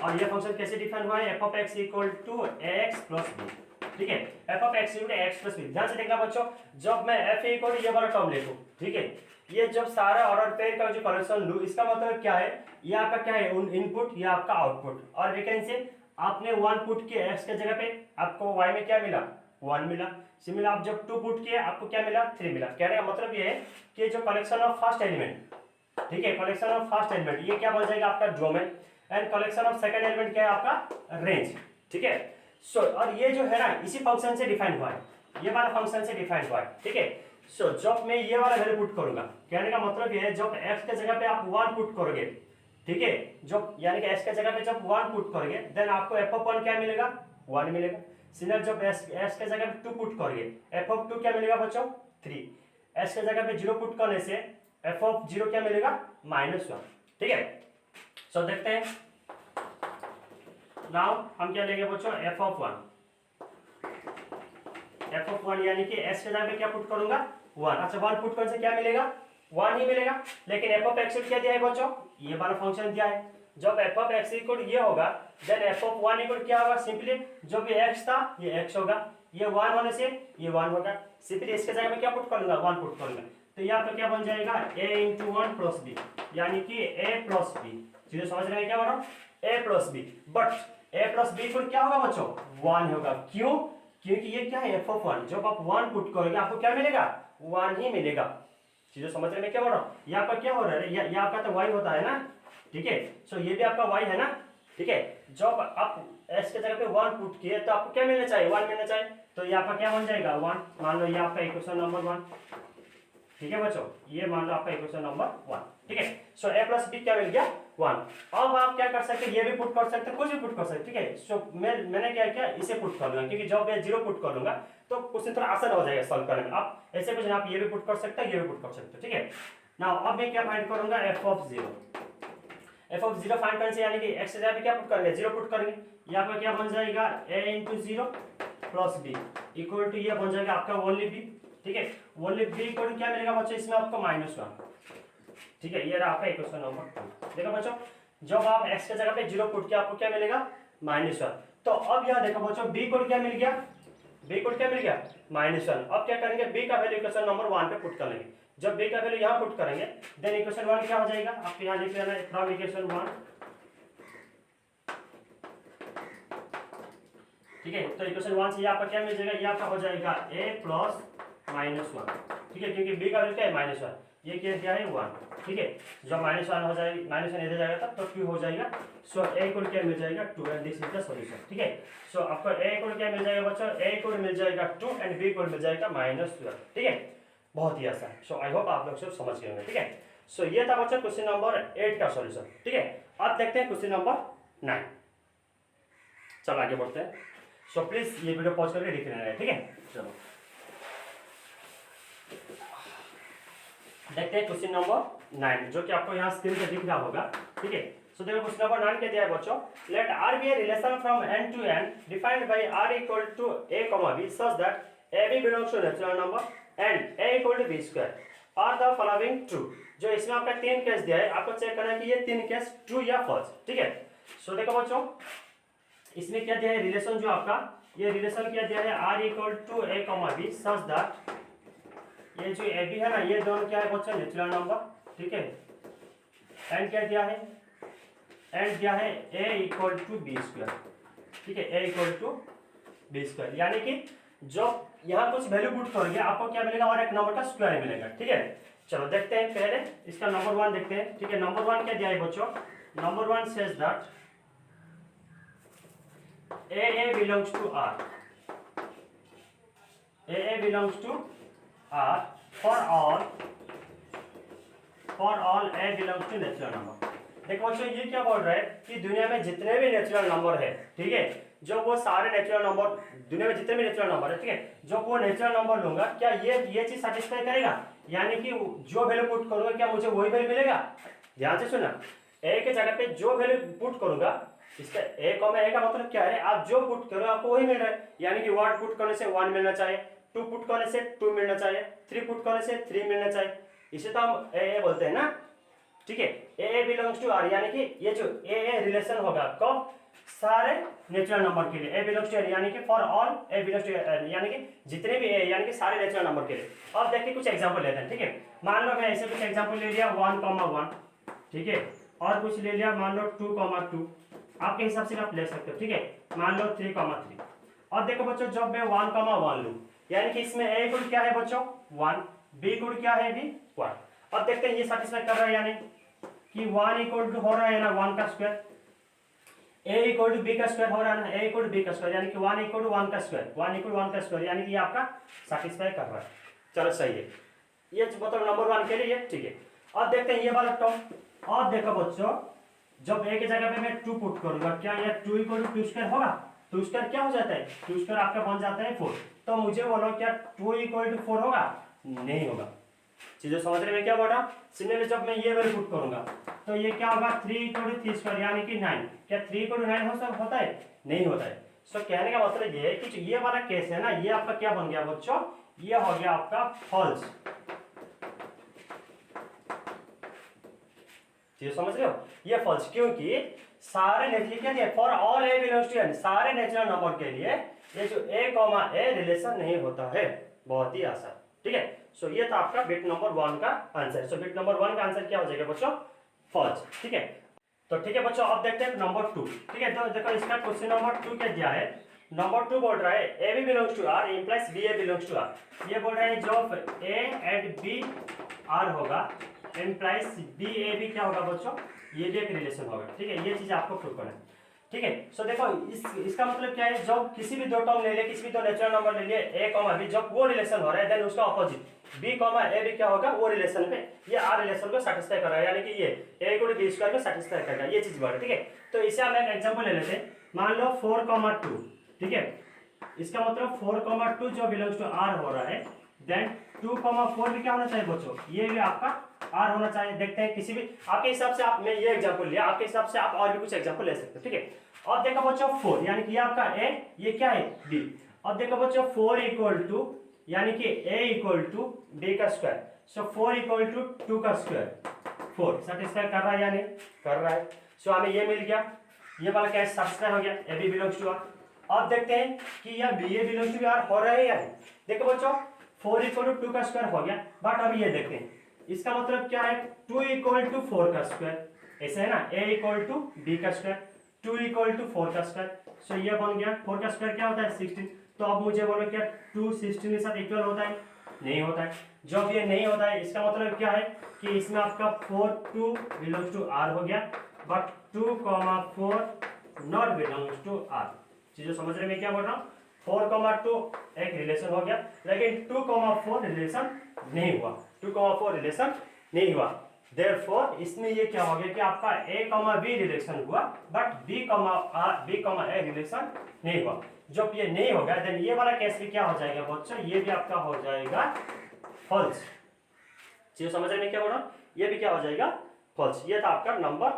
और ये फंक्शन कैसे डिफाइन हुआ है, f of x equal to x plus B, ठीक है। F of x equal to x plus B. ध्यान से देखना बच्चों, जब मैं एफ इक्वल टू ये वाला टर्म लिखूं, ठीक है, ये जब सारा ऑर्डर पेयर का जो कलेक्शन लूं इसका मतलब क्या है, ये आपका क्या है इनपुट, ये आपका आउटपुट। और वी कैन से आपने 1 पुट किया एक्स के जगह पे आपको y में क्या मिला 1 मिला। सिमिलर आप जब 2 पुट किए आपको क्या मिला 3 मिला। कहने का मतलब ये है कि जो कलेक्शन ऑफ फर्स्ट एलिमेंट, ठीक है, कलेक्शन ऑफ फर्स्ट एलिमेंट ये क्या बन जाएगा आपका domain, and collection of second element क्या है आपका रेंज, ठीक है। सो और ये जो है ना इसी फंक्शन से डिफाइन हुआ है, ये वाला फंक्शन से डिफाइन हुआ है, ठीक है। सो जब मैं ये वाला वैल्यू पुट करूंगा, कहने का मतलब ये है जब x के जगह पे आप 1 पुट करोगे, ठीक है, जब यानी कि x के जगह पे जब 1 पुट करोगे देन आपको f ऑफ 1 क्या मिलेगा 1 मिलेगा। सिमिलर जब s के जगह पे 2 पुट करोगे f ऑफ 2 क्या मिलेगा बच्चों 3। s के जगह पे 0 पुट करने से f ऑफ 0 क्या मिलेगा -1, ठीक है। सो देखते हैं नाउ हम क्या लेंगे बच्चों f ऑफ 1, f ऑफ 1 यानी कि s के जगह पे क्या पुट करूंगा 1। अच्छा 1 पुट करने से क्या मिलेगा 1 ही मिलेगा। लेकिन f ऑफ x क्या दिया है बच्चों, ये वाला फंक्शन दिया है। जब f ऑफ x इक्वल ये होगा देन f ऑफ 1 इक्वल क्या होगा, सिंपली जो भी x था ये x होगा, ये 1 होने से ये 1 होगा। सिंपली इसके जगह में क्या पुट करूंगा 1 पुट करूंगा, तो यहाँ पर क्या बन जाएगा a × 1 + b यानी कि a + b। चीजें समझ रहे हैं क्या बोल रहा हूँ, a + b। But a + b equal क्या होगा बच्चों 1 होगा। क्यों, क्योंकि ये क्या है f ऑफ 1, जब आप 1 पुट करोगे आपको क्या मिलेगा 1 ही मिलेगा। चीजें समझ रहे हैं क्या बोल रहा हूँ, यहाँ पर क्या हो रहा है, ये आपका तो y होता है ना, ठीक है। सो ये भी आपका y है ना, ठीक है। जब आप s के जगह पे 1 पुट किए तो आपको क्या मिलना चाहिए 1 मिलना चाहिए, तो यहाँ पर क्या बन जाएगा 1। मान लो ये आपका इक्वेशन नंबर 1, ठीक है बच्चों, ये मान लो आपका इक्वेशन नंबर 1, ठीक है। सो a + b क्या मिल गया 1। अब आप क्या कर सकते हैं, ये भी पुट कर सकते हैं, कुछ भी पुट कर सकते हैं, ठीक है। सो मैंने क्या किया इसे पुट कर लूंगा, क्योंकि जब मैं 0 पुट कर लूंगा तो क्वेश्चन थोड़ा आसान हो जाएगा सॉल्व करने में। आप ऐसे कुछ आप ये भी पुट कर सकते हैं, ये भी पुट कर सकते हैं, ठीक है। नाउ अब मैं क्या फाइंड करूंगा f of 0। f of 0 find करने से यानी कि x से जगह पे क्या पुट करेंगे 0 पुट करेंगे, यहाँ पर क्या बन जाएगा a × 0 + b इक्वल टू ये बन जाएगा आपका ओनली b, ठीक है। ओनली b इक्वल टू क्या मिलेगा बच्चों इसमें आपको -1, ठीक है। ये रहा आपका इक्वेशन नंबर 2। देखो बच्चों जब आप x के जगह पे 0 पुट किया आपको क्या मिलेगा -1। तो अब यहाँ देखो बच्चों b इक्वल क्या मिल गया, b इक्वल क्या मिल गया -1। अब क्या करेंगे b का वैल्यू इक्वेशन नंबर 1 पे पुट कर लेंगे। जब b का वैल्यू यहाँ पुट करेंगे देन इक्वेशन 1 क्या हो जाएगा, आप यहाँ लिख लेना फ्रॉम इक्वेशन 1 ठीक है। तो इक्वेशन 1 से ये आपका क्या मिल जाएगा, ये आपका हो जाएगा a प्लस -1, ठीक है, क्योंकि b का वैल्यू क्या है -1, ये क्या है 1, ठीक है। जब -1 हो जाएगा, -1 इधर जाएगा तब तो 2 हो जाएगा। सो a इक्वल क्या मिल जाएगा 2 and this is the solution, ठीक है। सो आपको a इक्वल क्या मिल जाएगा बच्चों, a इक्वल मिल जाएगा 2 एंड b इक्वल मिल जाएगा -12, ठीक है। बहुत ही आसान। सो आई होप आप लोग सब समझ गए होंगे, ठीक है। सो ये था बच्चों क्वेश्चन नंबर 8 का सॉल्यूशन, ठीक है। अब देखते हैं क्वेश्चन नंबर 9। चलो आगे बढ़ते हैं। सो प्लीज ये वीडियो पॉज करके लिख लेना है, ठीक है। चलो देखते हैं क्वेश्चन नंबर 9, जो कि आपको यहाँ स्क्रीन पे दिख रहा होगा, ठीक है। सो देखो क्वेश्चन नंबर 9 क्या दिया है बच्चों, let R be a relation from n to n defined by r equal to a, b such that ab belongs to natural number and a equal to b square are the following true. जो इसमें आपका 3 केस दिया है, आपको चेक करना है कि ये 3 केस ट्रू या फॉल्स, ठीक है। सो देखो बच्चों इसमें क्या दिया है, रिलेशन जो आपका ये रिलेशन क्या दिया है, r equal to a, b such that ये जो ए बी है ना, ये दोनों क्या है बच्चों नेचुरल नंबर, ठीक है। एंड क्या दिया है, एंड दिया है a equal to B square, ठीक है, a equal to B square, यानी कि जो यहाँ कुछ वैल्यू पुट करोगे आपको क्या मिलेगा, और एक नंबर का स्क्वायर मिलेगा, ठीक है। चलो देखते हैं, पहले इसका नंबर 1 देखते हैं, ठीक है। नंबर 1 क्या दिया है बच्चों, number 1 says that a belongs to r, a belongs to r for all a belongs to natural number. देखो बच्चों ये क्या बोल रहा है कि दुनिया में जितने भी नेचुरल नंबर है, ठीक है, जो वो सारे नेचुरल नंबर, दुनिया में जितने भी नेचुरल नंबर है, ठीक है, जो वो नेचुरल नंबर लूंगा, क्या ये चीज सेटिस्फाई करेगा, यानी कि जो वैल्यू पुट करूंगा क्या मुझे वही वैल्यू मिलेगा। ध्यान से सुना, ए के जगह पे जो वैल्यू पुट करूंगा, इसका ए का मतलब क्या है, आप जो पुट करो आपको वही मिल रहा है, यानी कि 1 पुट करने से 1 मिलना चाहिए, 2 पुट करने से 2 मिलना चाहिए, 3 पुट करने से 3 मिलना चाहिए, इसे तो हम ए बोलते हैं ना, ठीक है। ए बिलोंग्स टू आर, यानी कि ये जो ए रिलेशन होगा कब, सारे नेचुरल नंबर के लिए, ए बिलोंग्स टू आर यानी कि for all A belongs to R, यानी कि जितने भी ए यानी कि सारे नेचुरल नंबर के लिए। अब देखिए कुछ एग्जांपल लेते हैं, ठीक है। मान लो मैं ऐसे कुछ एग्जांपल ले लिया 1,1, ठीक है, और कुछ ले लिया मान लो 2,2, आपके हिसाब से आप ले सकते हो, ठीक है। मान लो 3,3। अब देखो बच्चों जब मैं 1,1 लूं, यानी कि इसमें ए इक्वल क्या है बच्चों 1, बी इक्वल क्या है भी 1। अब देखते हैं ये सेटिस्फाई कर रहा है, यानी कि 1 इक्वल टू हो रहा है ना 1 का square, a equal to B का स्क्वायर हो रहा है ना, a इक्वल टू बी का स्क्वायर, यानी कि 1 इक्वल टू 1 का स्क्वायर, 1 इक्वल 1 का स्क्वायर, यानी कि ये आपका सेटिस्फाई कर रहा है। चलो सही है, ये मतलब नंबर 1 के लिए, ठीक है। अब देखते हैं ये वाला टर्म, अब देखो बच्चों जब a की जगह पे मैं 2 पुट करूंगा, क्या ये 2 इक्वल टू 2 स्क्वायर होगा, 2 स्क्वायर क्या हो जाता है, 2 स्क्वायर आपका बन जाता है 4। तो मुझे बोलो क्या 2 इक्वल टू 4 होगा, नहीं होगा। चीजें समझने में क्या बोल रहा, सिमिलरली जब मैं ये वैल्यू पुट करूंगा तो ये क्या होगा 3 इक्वल टू 3 स्क्वायर, यानी कि 9। क्या 3 इक्वल टू 9 होता है, नहीं होता है। सो कहने का मतलब ये है कि जो ये वाला केस है ना, ये आपका क्या बन गया बच्चों, ये हो गया आपका फॉल्स। ये समझ रहे हो, ये फॉल्स, क्योंकि सारे नेचुरल क्या दिया, for all A belongs to N, सारे नेचुरल नंबर के लिए ये जो a, रिलेशन नहीं होता है। बहुत ही आसान, ठीक है। सो ये था आपका बिट नंबर 1 का आंसर। सो बिट नंबर 1 का आंसर क्या हो जाएगा बच्चों, फॉल्स, ठीक है। तो ठीक है बच्चों, अब देखते हैं नंबर 2, ठीक है। तो देखो इसका क्वेश्चन नंबर 2 क्या दिया है, नंबर 2 बोल रहा है A B belongs to R implies B A belongs to R. ये बोल रहा है जब ए एंड बी आर होगा इंप्लाइज बी ए बी क्या होगा बच्चों, ये भी एक रिलेशन होगा, ठीक है। ये चीज आपको प्रूव करना है, ठीक है। सो देखो इसका मतलब क्या है, जब किसी भी दो टर्म ले लिए, किसी भी दो नेचुरल नंबर ले लिए a, b, जब वो रिलेशन हो रहा है देन उसका ऑपोजिट b, a, b क्या होगा, वो रिलेशन पे ये आर रिलेशन को सेटिस्फाई कर रहा है, यानी कि ये a equal to b square को सेटिस्फाई करेगा, ये चीज बोल रहा है, ठीक है। तो इसे हम एक एग्जांपल ले लेते हैं, मान लो 4,2, ठीक है। इसका मतलब 4,2 जो बिलोंग्स टू r हो रहा है, देन 2,4 भी क्या होना चाहिए बच्चों, ये भी आपका r होना चाहिए। देखते हैं किसी भी आपके हिसाब से, आप मैं ये एग्जांपल लिया, आपके हिसाब से आप और भी कुछ एग्जांपल ले सकते हो, ठीक है। अब देखो बच्चों 4, यानी कि ये आपका a, ये क्या है b। अब देखो बच्चों 4 इक्वल टू, यानी कि a इक्वल टू b का स्क्वायर, सो 4 इक्वल टू 2 का स्क्वायर, 4 सेटिस्फाई कर रहा है या नहीं कर रहा है। सो हमें ये मिल गया, ये वाला क्या सेटिस्फाई हो गया, a b belongs to r। अब देखते हैं कि यह b a belongs to r हो रहा है या नहीं। देखो बच्चों 4 इक्वल टू 2 का स्क्वायर हो गया, बट अभी ये देखते हैं इसका मतलब क्या है, 2 इक्वल टू 4 का स्क्वायर, ऐसे है ना, a इक्वल टू b का स्क्वायर, 2 इक्वल टू 4 का स्क्वायर। सो ये बन गया 4 का स्क्वायर क्या होता है 16। तो अब मुझे बोलो क्या 2 16 के साथ इक्वल होता है? नहीं होता है। जब ये नहीं होता है इसका मतलब क्या है कि इसमें आपका 4 2 बिलोंग्स टू आर हो गया, but 2 4 not belongs to R. चीजों समझ रहे मैं क्या बोल रहा हूँ? 4 2 एक रिलेशन हो गया, लेकिन 2 4 रिलेशन नहीं हुआ। 2 4 रिलेशन नहीं हुआ। देयरफॉर इसमें ये क्या हो गया कि आपका a b रिलेशन हुआ, बट b a रिलेशन नहीं हुआ। जब ये नहीं होगा देन ये वाला केस भी क्या हो जाएगा बच्चों? ये भी आपका हो जाएगा फॉल्स। चीज समझ रहे हैं क्या बोल रहा हूं? ये भी क्या हो जाएगा? फॉल्स। ये था आपका नंबर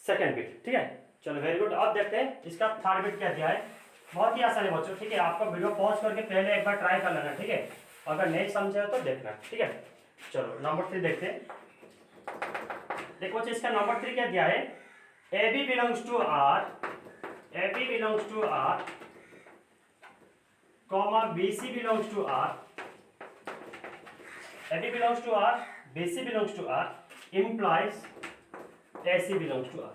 सेकंड बिट। ठीक है, चलो वेरी गुड। अब देखते हैं इसका थर्ड बिट क्या दिया है। बहुत ही आसान है बच्चों। ठीक है, आपका वीडियो पॉज करके पहले एक बार ट्राई कर लेना। ठीक है, अगर नहीं समझे तो देखना। ठीक है, चलो नंबर 3 देखते हैं। देखो इसका नंबर 3 क्या दिया है? A B belongs to R, A B belongs to R, comma B C belongs to R, A B belongs to R, B C belongs to R, implies A C belongs to R.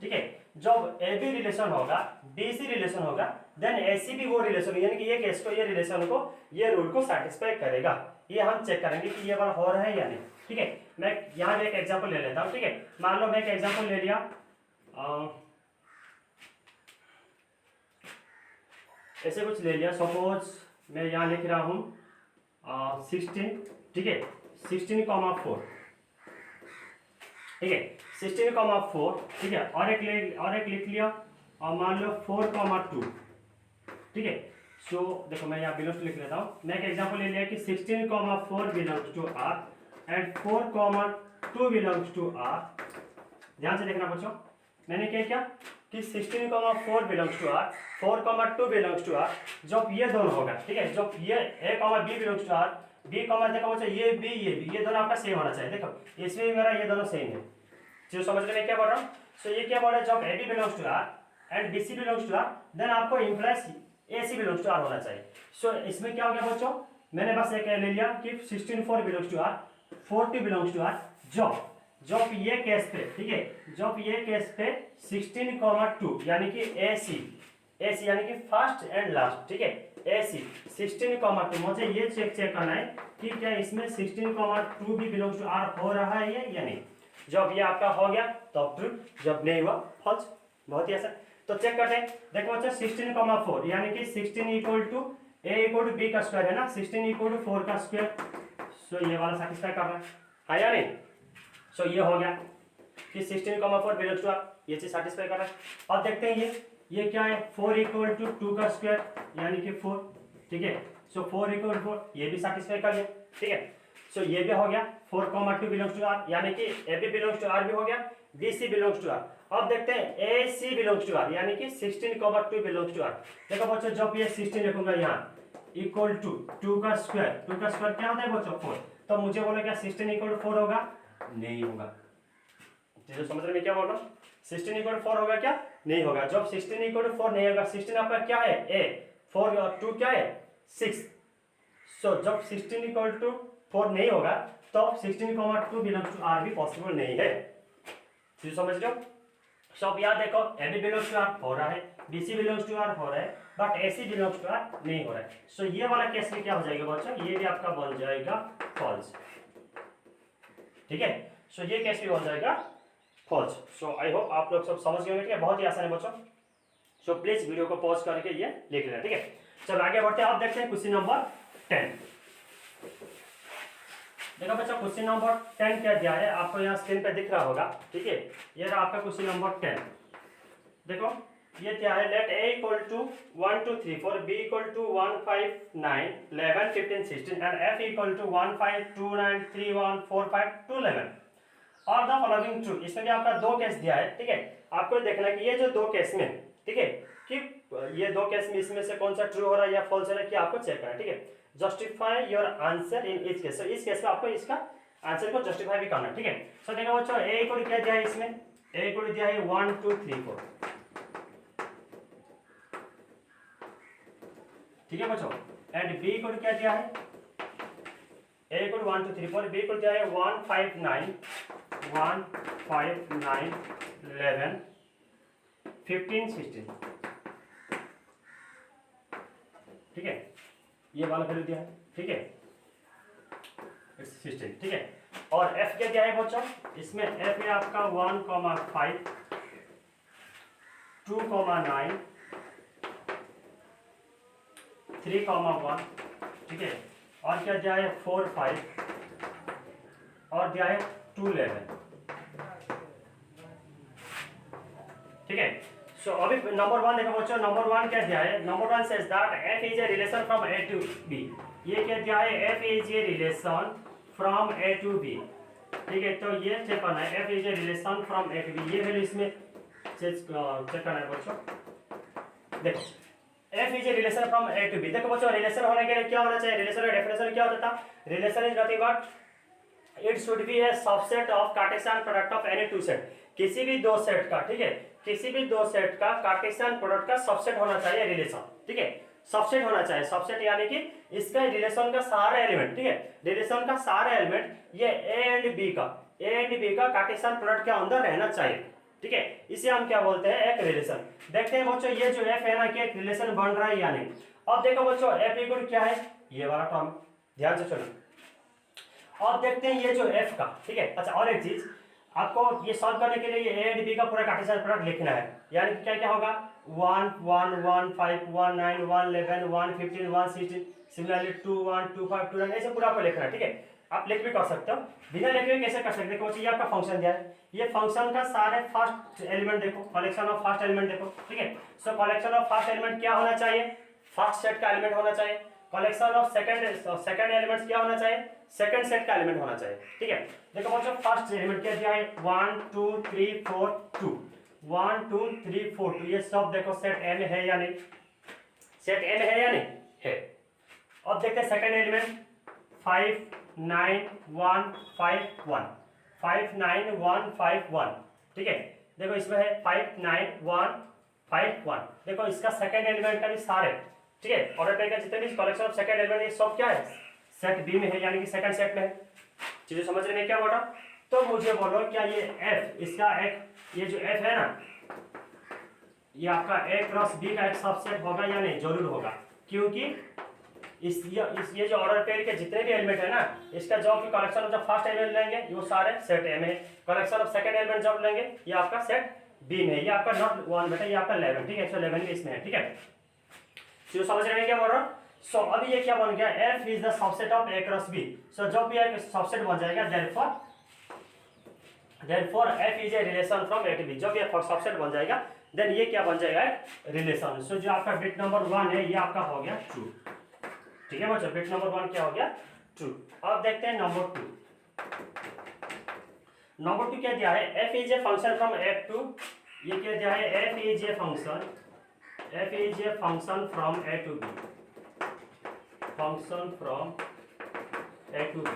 ठीक है, जब ए बी रिलेशन होगा, बी सी रिलेशन होगा, देन ए सी भी वो रिलेशन, यानी कि ये केस को, ये रिलेशन को, ये रूल को सेटिस्फाई करेगा। ये हम चेक करेंगे कि ये वाला हो रहा है या नहीं। ठीक है, मैं यहाँ पे एक एग्जांपल ले लेता हूँ। ठीक है, मान लो मैं एक एग्जांपल ले लिया, ऐसे कुछ ले लिया। सपोज मैं यहाँ लिख रहा हूँ 16। ठीक है, 16,4। ठीक है, 16,4। ठीक है, और एक लिख लिया और मान लो 4,2। ठीक है, सो देखो मैं यहाँ बिलोंग्स लिख लेता हूँ। मैं एक एग्जांपल ले लिया कि 16,4 belongs to R and 4,2 belongs to R. ध्यान से देखना बच्चों, मैंने क्या किया कि 16,4 belongs to R, 4,2 belongs to R. जब ये दोनों होगा, ठीक है, जब ये a b belongs to R, b देखो बच्चों ये b ये दोनों आपका सेम होना चाहिए। देखो इसमें भी मेरा ये दोनों सेम है। जो समझ रहे मैं क्या बोल रहा हूँ? सो ये क्या बोल रहा है, जब a b belongs to R and b c belongs to R, then आपको implies a c belongs to R होना चाहिए। सो इसमें क्या हो गया बच्चों, मैंने बस एक ले लिया कि 16,4 belongs to R, 40 belongs to R. जब ये केस पे, ठीक है, जब ये केस पे 16,2 यानी कि AC यानी कि फर्स्ट एंड लास्ट। ठीक है, AC 16,2, मुझे ये चेक करना है कि क्या इसमें 16,2 भी बिलोंग्स टू आर हो रहा है या नहीं। जब ये आपका हो गया तो ट्रू, जब नहीं हुआ फॉल्स। बहुत ही आसान। तो चेक करते हैं। देखो बच्चा 16,4 यानी कि 16 equal to a equal to b का स्क्वायर है ना, 16 इक्वल टू 4 का स्क्वायर। सो ये वाला सेटिस्फाई कर रहा है या नहीं? सो ये हो गया कि 16,4 बिलोंग्स टू आर, ये चीज सेटिस्फाई कर रहा है। अब देखते हैं ये क्या है, 4 इक्वल टू 2 का स्क्वायर यानी कि 4। ठीक है, सो 4 इक्वल टू 4, ये भी सेटिस्फाई कर लिया। ठीक है, सो ये भी हो गया 4,2 बिलोंग्स टू आर, यानी कि A B belongs to R भी हो गया, B C belongs to R. अब देखते हैं A C belongs to R, यानी कि 16,2 बिलोंग्स टू आर। देखो बच्चों, जब ये 16 लिखूंगा यहाँ इक्वल टू 2 का स्क्वायर, 2 का स्क्वायर क्या होता है बच्चों 4। तो मुझे बोलो क्या 16 इक्वल टू 4 होगा? नहीं होगा। तो समझ रहे मैं क्या बोल रहा हूँ? 16 इक्वल 4 होगा क्या? नहीं होगा। जब 16 इक्वल 4 नहीं होगा, 16 आपका क्या है a, 4 और 2 क्या है 6। सो जब 16 इक्वल टू 4 नहीं होगा तो 16,2 बिलोंग्स टू आर भी पॉसिबल नहीं है। तो समझ रहे हो? सब याद देखो, A B belongs to R हो रहा है, B C belongs to R हो रहा है, but A C belongs to R नहीं हो रहा है। सो ये वाला केस में क्या हो जाएगा बच्चों, ये भी आपका बन जाएगा फॉल्स। ठीक है, सो ये केस भी हो जाएगा फॉल्स। सो आई होप आप लोग सब समझ गए होंगे। बहुत ही आसान है बच्चों। सो प्लीज वीडियो को पॉज करके ये लिख लेना। ठीक है, चलो आगे बढ़ते हैं। आप देखते हैं क्वेश्चन नंबर 10। देखो बच्चों, क्वेश्चन नंबर 10 क्या दिया है, आपको यहाँ स्क्रीन पे दिख रहा होगा। ठीक है, ये रहा आपका क्वेश्चन नंबर 10। देखो ये क्या है, let a equal to 1 2 3 4, b equal to 1 5 9 11 15 16 and f equal to 1 5 2 9 3 1 4 5 2 11 और द फॉलोइंग ट्रू। इसमें भी आपका दो केस दिया है। ठीक है, आपको देखना है कि ये जो दो केस में, ठीक है, कि ये दो केस में इसमें से कौन सा ट्रू हो रहा है या फॉल्स हो रहा है, कि आपको चेक करना है। ठीक है, justify your answer in each case. इस केस में आपको इसका आंसर को जस्टिफाई भी करना है। ठीक है, सो देखो बच्चों, a इक्वल क्या दिया है, इसमें a इक्वल दिया है 1 2 3 4। ठीक है बच्चों, एंड b इक्वल क्या दिया है, a इक्वल 1 2 3 4, b इक्वल दिया है 1 5 9 1 5 9 11 15 16, ठीक है, ये वाला वैल्यू दिया है, ठीक है, 16, ठीक है। और f क्या दिया है बच्चों, इसमें f है आपका 1,5 2,9 3,1, ठीक है, और क्या दिया है 4 5 और दिया है 2 11, ठीक है। सो अभी नंबर 1 देखो बच्चों, नंबर 1 क्या दिया है, number 1 says that f is a relation from a to b, ये क्या दिया है, f is a relation from a to b, ठीक है। तो ये चेक करना है, f is a relation from a to b, ये वैल्यू इसमें चेक करना है बच्चों। देखो f is a relation from a to b, देखो बच्चों रिलेशन होने के लिए क्या होना चाहिए, रिलेशन का डेफिनेशन क्या होता था, relation is nothing but it should B A subset of Cartesian product of any two set, किसी भी दो सेट का, ठीक है, किसी भी दो सेट का कार्टेशियन प्रोडक्ट का सबसेट होना चाहिए रिलेशन, ठीक है, सबसेट होना चाहिए, सबसेट यानी कि इसका रिलेशन का सारा एलिमेंट, ठीक है, रिलेशन का सारा एलिमेंट ये ए एंड बी का कार्टेशियन प्रोडक्ट के अंदर रहना चाहिए, ठीक है, इसे हम क्या बोलते हैं, एक रिलेशन। देखते हैं बच्चों ये जो एफ है ना कि एक रिलेशन बन रहा है या नहीं। अब देखो बच्चों एफ इक्वल क्या है, ये वाला टर्म, ध्यान से सुनो। अब देखते हैं ये जो एफ का, ठीक है। अच्छा और एक चीज आपको ये सॉल्व करने के लिए ये ए एंड बी का पूरा कार्टेशियन प्रोडक्ट लिखना है, यानी क्या क्या होगा 1 1 1 5 1 9 1 11 1 15 1 16, सिमिलरली 2 1 2 5 2 9, ऐसे पूरा आपको लिखना है, ठीक है। आप लिख भी कर सकते हो, बिना लिखे हुए कैसे कर सकते हैं, देखो ये आपका फंक्शन दिया है, ये फंक्शन का सारे फर्स्ट एलिमेंट देखो, कलेक्शन ऑफ फर्स्ट एलिमेंट देखो, ठीक है। सो कलेक्शन ऑफ फर्स्ट एलिमेंट क्या होना चाहिए, फर्स्ट सेट का एलिमेंट होना चाहिए, कलेक्शन ऑफ सेकंड एलिमेंट्स क्या होना चाहिए, सेकंड सेट का एलिमेंट होना चाहिए, ठीक है। देखो बच्चों फर्स्ट एलिमेंट क्या दिया है 1 2 3 4 2 1 2 3 4 2, ये सब देखो सेट एम है या नहीं, सेट एम है या नहीं है। अब देखते हैं सेकंड एलिमेंट 5 9 1 5 1 5 9 1 5 1, ठीक है। देखो इसमें है 5 9 1 5 1, देखो इसका सेकंड एलिमेंट का भी सारे, ठीक है, ऑर्डर पेयर का जितने भी कलेक्शन ऑफ सेकंड एलिमेंट ये सब क्या है, सेट बी में है, यानी कि सेकंड सेट में है। चीजें समझ रहे हैं क्या बोला, तो मुझे बोलो क्या ये एफ, इसका एक ये जो एफ है ना, ये आपका ए क्रॉस बी का एक सबसेट होगा या नहीं, जरूर होगा, क्योंकि ये जो ऑर्डर पेयर के जितने भी एलिमेंट है ना, इसका जब भी कलेक्शन ऑफ जब फर्स्ट एलिमेंट लेंगे वो सारे सेट ए में है, कलेक्शन ऑफ सेकंड एलिमेंट जब लेंगे ये आपका सेट बी में है, ये आपका नॉट 1 बेटा, ये आपका 11, ठीक है, 111 इसमें है, ठीक है। तो समझ रहे हैं क्या बोल रहा हूं। सो अभी ये क्या बन गया, f is the subset of a cross b, सो जब भी एक सबसेट बन जाएगा therefore f is a relation from a to b, जब ये सबसेट बन जाएगा देन ये क्या बन जाएगा, रिलेशन। सो जो आपका बिट नंबर 1 है ये आपका हो गया ट्रू, ठीक है बच्चों, बिट नंबर 1 क्या हो गया ट्रू। अब देखते हैं नंबर 2, नंबर 2 क्या दिया है, f is a function from f to, ये क्या दिया है, f is a function from a to b, function from a to b,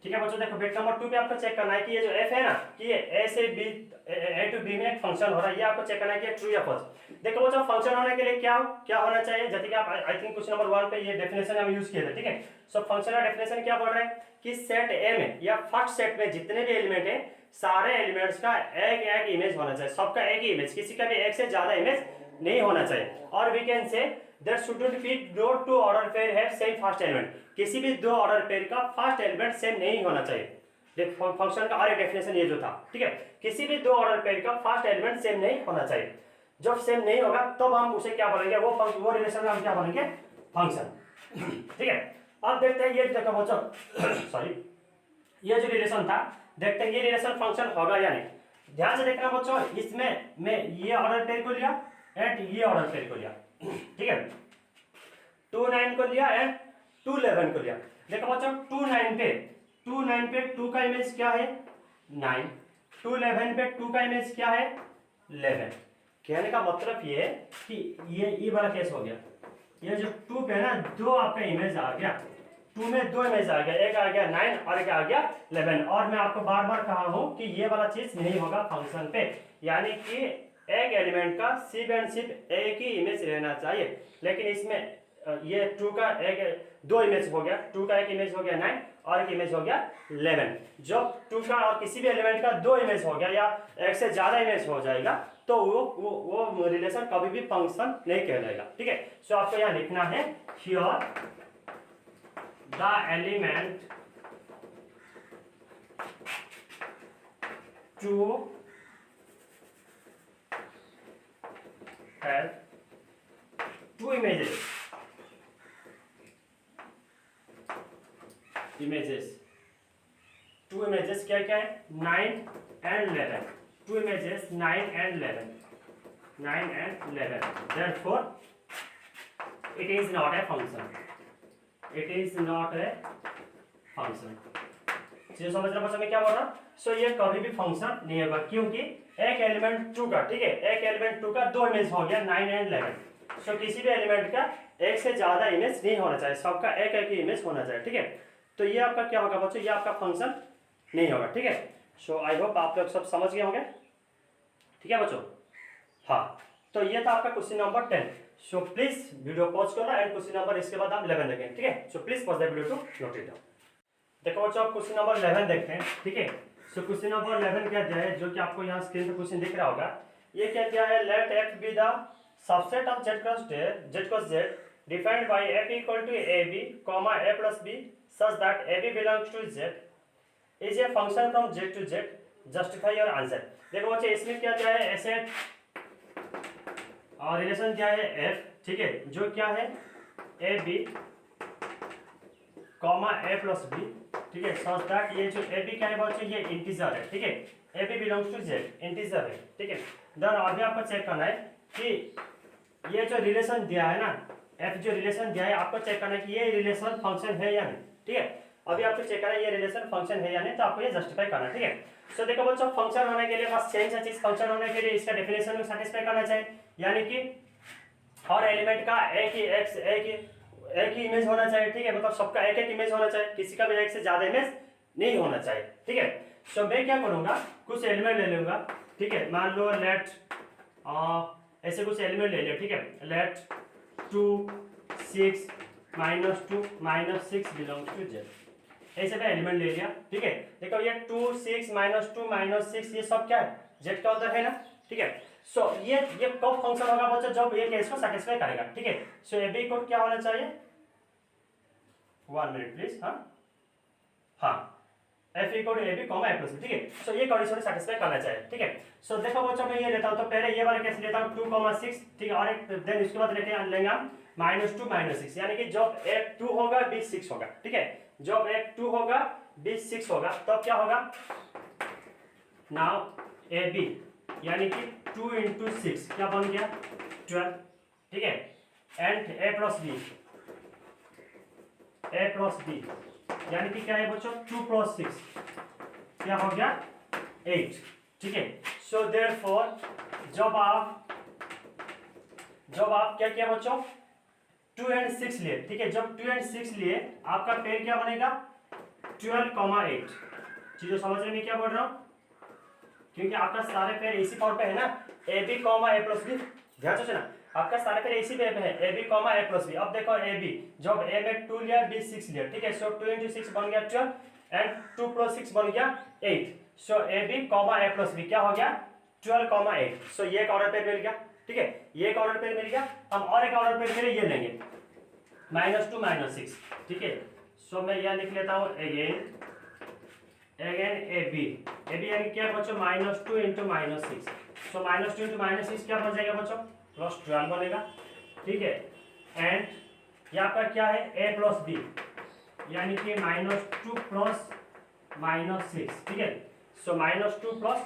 ठीक है बच्चों। देखो बिट नंबर 2 पे आपको चेक करना है कि ये जो f है ना, कि ये a से b a to b में एक फंक्शन हो रहा है, ये आपको चेक करना है कि ट्रू या फॉल्स। देखो बच्चों फंक्शन होने के लिए क्या होना चाहिए, जैसे कि आप आई थिंक क्वेश्चन नंबर 1 पे ये डेफिनेशन हम यूज किए थे, ठीक है। सो फंक्शन का डेफिनेशन क्या बोल रहा है कि सेट ए में या फर्स्ट सेट में जितने भी एलिमेंट है, सारे एलिमेंट्स का एक इमेज होना चाहिए, सबका एक ही इमेज, किसी का भी एक से ज्यादा इमेज नहीं होना चाहिए। और we can say there shouldn't be no two order pair have same first element, किसी भी दो ऑर्डर पेयर का फर्स्ट एलिमेंट सेम नहीं होना चाहिए। फंक्शन का और एक डेफिनेशन ये जो था, ठीक है, किसी भी दो ऑर्डर पेयर का फर्स्ट एलिमेंट सेम नहीं होना चाहिए। जब सेम नहीं होगा तब हम उसे क्या बोलेंगे, वो रिलेशन हम क्या बोलेंगे, फंक्शन, ठीक है। अब देखते हैं ये देखो बच्चों सॉरी, ये जो रिलेशन था देखते हैं ये रिलेशन फंक्शन होगा या नहीं। ध्यान से देखना बच्चों, इसमें मैं ये ऑर्डर पेयर को लिया एंड ये ऑर्डर पेयर को लिया, ठीक है, 2 9 को लिया एंड 2 11 को लिया। देखो बच्चों 2 9 पे 2 का इमेज क्या है 9, 2 11 पे 2 का इमेज क्या है 11। कहने का मतलब ये है कि ये वाला केस हो गया, ये जो 2 पे ना दो आपका इमेज आ गया, 2 में 2 इमेज आ गया, एक आ गया 9 और एक आ गया 11। और मैं आपको बार बार कहा हूं कि ये वाला चीज नहीं होगा फंक्शन पे, यानी कि एक एलिमेंट का सिर्फ एंड सिर्फ एक ही इमेज रहना चाहिए। लेकिन इसमें ये 2 का एक दो इमेज हो गया, 2 का एक इमेज हो गया 9 और एक इमेज हो गया 11। जब 2 का और किसी भी एलिमेंट का दो इमेज हो गया या एक से ज्यादा इमेज हो जाएगा तो वो रिलेशन कभी भी फंक्शन नहीं कहलाएगा। ठीक है, सो आपको यहाँ लिखना है here the element two have two images two images क्या क्या है 9 and 11, two images 9 and 11 therefore it is not a function, चलिए समझ रहे बच्चों मैं क्या बोल रहा हूँ। सो ये कभी भी फंक्शन नहीं होगा क्योंकि एक एलिमेंट 2 का, ठीक है, एक एलिमेंट 2 का दो इमेज हो गया 9 एंड 11। सो किसी भी एलिमेंट का एक से ज्यादा इमेज नहीं होना चाहिए, सबका एक एक ही इमेज होना चाहिए। ठीक है, तो ये आपका क्या होगा बच्चों, ये आपका फंक्शन नहीं होगा। ठीक है, सो आई होप आप लोग सब समझ गए होंगे। ठीक है बच्चों, हाँ, तो ये था आपका question number 10। So please video pause करो एंड क्वेश्चन नंबर इसके बाद हम 11 देखेंगे। ठीक है, so please pause the video to note it down. देखो बच्चों, आप क्वेश्चन नंबर 11 देखते हैं। ठीक है, सो क्वेश्चन नंबर 11 क्या दिया है, जो कि आपको यहाँ स्क्रीन पे क्वेश्चन दिख रहा होगा। ये क्या दिया है, let f be the subset of z cross z defined by f equal to ab, a plus b such that ab belongs to z is a function from z to z, justify your answer। देखो बच्चे, इसमें क्या दिया है, एसेट और रिलेशन क्या है f, ठीक है, जो क्या है ab a प्लस b, ठीक है, सच दैट ये जो ab क्या है बच्चों, ये इंटीजर है। ठीक है, ab belongs to z, integer है। ठीक है, देन अभी आपको चेक करना है कि ये जो रिलेशन दिया है ना, f जो रिलेशन दिया है, आपको चेक करना है कि ये रिलेशन फंक्शन है या नहीं। ठीक है, अभी आपको चेक करना है ये रिलेशन फंक्शन है या नहीं, तो आपको ये जस्टिफाई करना है। ठीक है, सो देखो बच्चों, फंक्शन होने के लिए बस सेम सा चीज, फंक्शन होने के लिए इसका डेफिनेशन को सैटिस्फाई करना चाहिए, यानी कि हर एलिमेंट का एक ही इमेज होना चाहिए। ठीक है, मतलब सबका एक एक इमेज होना चाहिए, किसी का भी एक से ज्यादा इमेज नहीं होना चाहिए। ठीक है, सो मैं क्या करूंगा, कुछ एलिमेंट ले लूंगा। ठीक है, मान लो लेट ऐसे कुछ एलिमेंट ले लिया। ठीक है, लेट 2 6 -2 -6 बिलोंग्स टू z, ऐसे का एलिमेंट ले लिया। ठीक है, देखो ये 2 6 -2 -6 ये सब क्या है, z का अंदर है ना। ठीक है, सो ये कब फंक्शन होगा बच्चों, जब ये केस को सैटिस्फाई करेगा। ठीक है, सो ए बी को क्या होना चाहिए, 1 मिनट प्लीज, हाँ f equal to A B comma A plus B. ठीक है, सो ये कंडीशन सैटिस्फाई करना चाहिए। ठीक है, सो देखो बच्चों, मैं ये लेता हूँ, तो पहले ये वाला केस लेता हूँ 2,6। ठीक है, और एक देन इसके बाद लेंगे हम -2 -6, यानी कि जब एक 2 होगा b 6 होगा। ठीक है, जब एक 2 होगा b 6 होगा, तब क्या होगा, नाउ ए बी यानी कि 2 × 6 क्या बन गया 12। ठीक है, एंड a प्लस बी यानी कि क्या है बच्चों, 2 + 6 क्या हो गया 8। ठीक है, सो देयरफॉर जब आप क्या किया बच्चों, 2 और 6 लिए। ठीक है, जब 2 और 6 लिए आपका पेयर क्या बनेगा 12,8। चीजों समझ रहे मैं क्या बोल रहा हूँ, क्योंकि आपका सारे पेयर इसी फॉर्म पे है ना, A B comma A plus B, ध्यान से ना, आपका सारे पेयर इसी पे है, A B comma A plus B. अब देखो ए बी, जब ए में 2 लिया बी 6 लिया। ठीक है, सो 2 × 6 बन गया 12 एंड 2 + 6 बन गया 8। So A B comma A plus B क्या हो गया 12,8। सो ये एक ऑर्डर पेयर मिल गया। ठीक है, ये एक ऑर्डर पेयर मिल गया। हम और एक ऑर्डर पेयर के लिए ये लेंगे -2 -6। ठीक है, सो मैं यह लिख लेता हूँ अगेन ए बी यानी क्या बच्चों, -2 × -6। सो -2 × -6 क्या बन जाएगा बच्चों, +12 बनेगा। ठीक है, एंड ये आपका क्या है a प्लस बी यानी कि -2 + -6। ठीक है, सो -2 +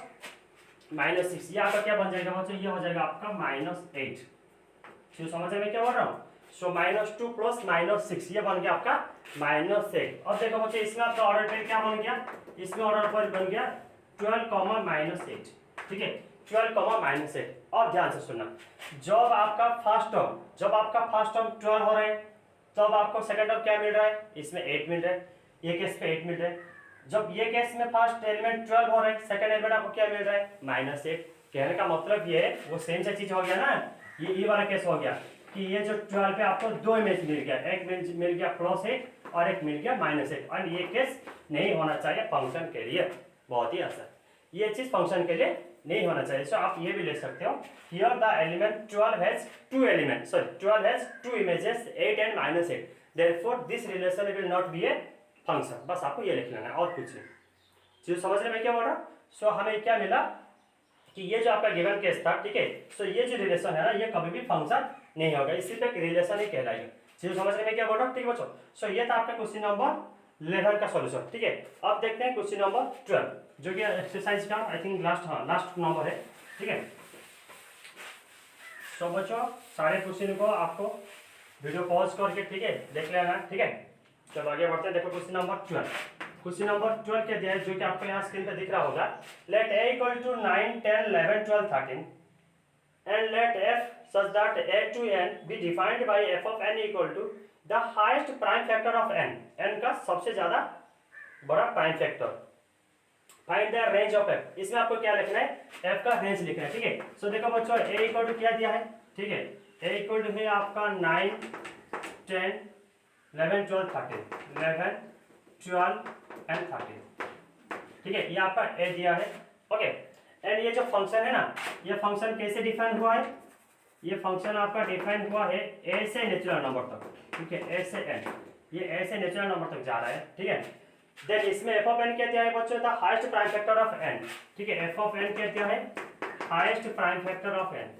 -6 ये आपका क्या बन जाएगा बच्चों, ये हो जाएगा आपका -8। तो समझ में क्या बोल रहा हूँ, सो -2 + -6 ये बन गया आपका -8। अब देखो बच्चों, इसमें आपका ऑर्डर पेयर क्या बन गया, इसमें ऑर्डर पेयर बन गया 12, -8। ठीक है, 12, -8। और ध्यान से सुनना, जब आपका फर्स्ट टर्म 12 हो रहा है, तब आपको सेकंड टर्म क्या मिल रहा है, इसमें 8 मिल रहा है, ये केस पे 8 मिल रहा है। जब ये केस में फर्स्ट एलिमेंट 12 हो रहा है, सेकंड एलिमेंट आपको क्या मिल रहा है -8। कहने का मतलब ये वो सेम सा चीज हो गया ना, ये वाला केस हो गया। कि ये जो 12 पे आपको दो इमेज मिल गया, एक मिल गया +8 और एक मिल गया -8, और ये केस नहीं होना चाहिए फंक्शन के लिए। बहुत ही आसान, ये चीज फंक्शन के लिए नहीं होना चाहिए। सो आप ये भी लिख सकते हो, here the element 12 has two element, sorry 12 has two images 8 and -8, therefore this relation will not be a function. बस आपको ये लिख लेना है और कुछ नहीं। चीज समझ रहे मैं क्या बोल रहा हूँ? सो हमें क्या मिला कि ये जो आपका गिवन केस था, ठीक है, सो ये जो रिलेशन है ना, ये कभी भी फंक्शन नहीं होगा, इसी पे रिलेशन ही कहलाएगा। चीज समझ रहे मैं क्या बोल रहा हूँ? ठीक है बच्चों, सो ये था आपका क्वेश्चन नंबर 11 का सॉल्यूशन। ठीक है, अब देखते हैं क्वेश्चन नंबर 12, जो कि एक्सरसाइज का आई थिंक लास्ट नंबर है। ठीक है, सो बच्चों सारे क्वेश्चन को आपको वीडियो पॉज करके, ठीक है, देख लेना। ठीक है, चलो आगे बढ़ते हैं। देखो क्वेश्चन नंबर 12, क्वेश्चन नंबर 12 क्या दिया है, जो कि आपको यहाँ स्क्रीन पे दिख रहा होगा। Let a equal to 9 10 11 12 13 and let f such that a to n be defined by f of n equal to the highest prime factor of n, n का सबसे ज्यादा बड़ा prime factor. Find the range of f, इसमें आपको क्या लिखना है, f का रेंज लिखना है। ठीक है, सो देखो बच्चों a इक्वल टू क्या दिया है, ठीक है, a इक्वल टू है आपका 9 10 11 12 13 11 12 एंड 13। ठीक है, ये आपका a दिया है। ओके, एंड ये जो फंक्शन है ना, ये फंक्शन कैसे डिफाइन हुआ है, ये फंक्शन आपका डिफाइन हुआ है a से नेचुरल नंबर तक। ठीक है, a से n, ये a से नेचुरल नंबर तक जा रहा है। ठीक है, देन इसमें f ऑफ n क्या दिया है बच्चों, the highest prime factor of n। ठीक है, f ऑफ n क्या दिया है, highest prime factor of n।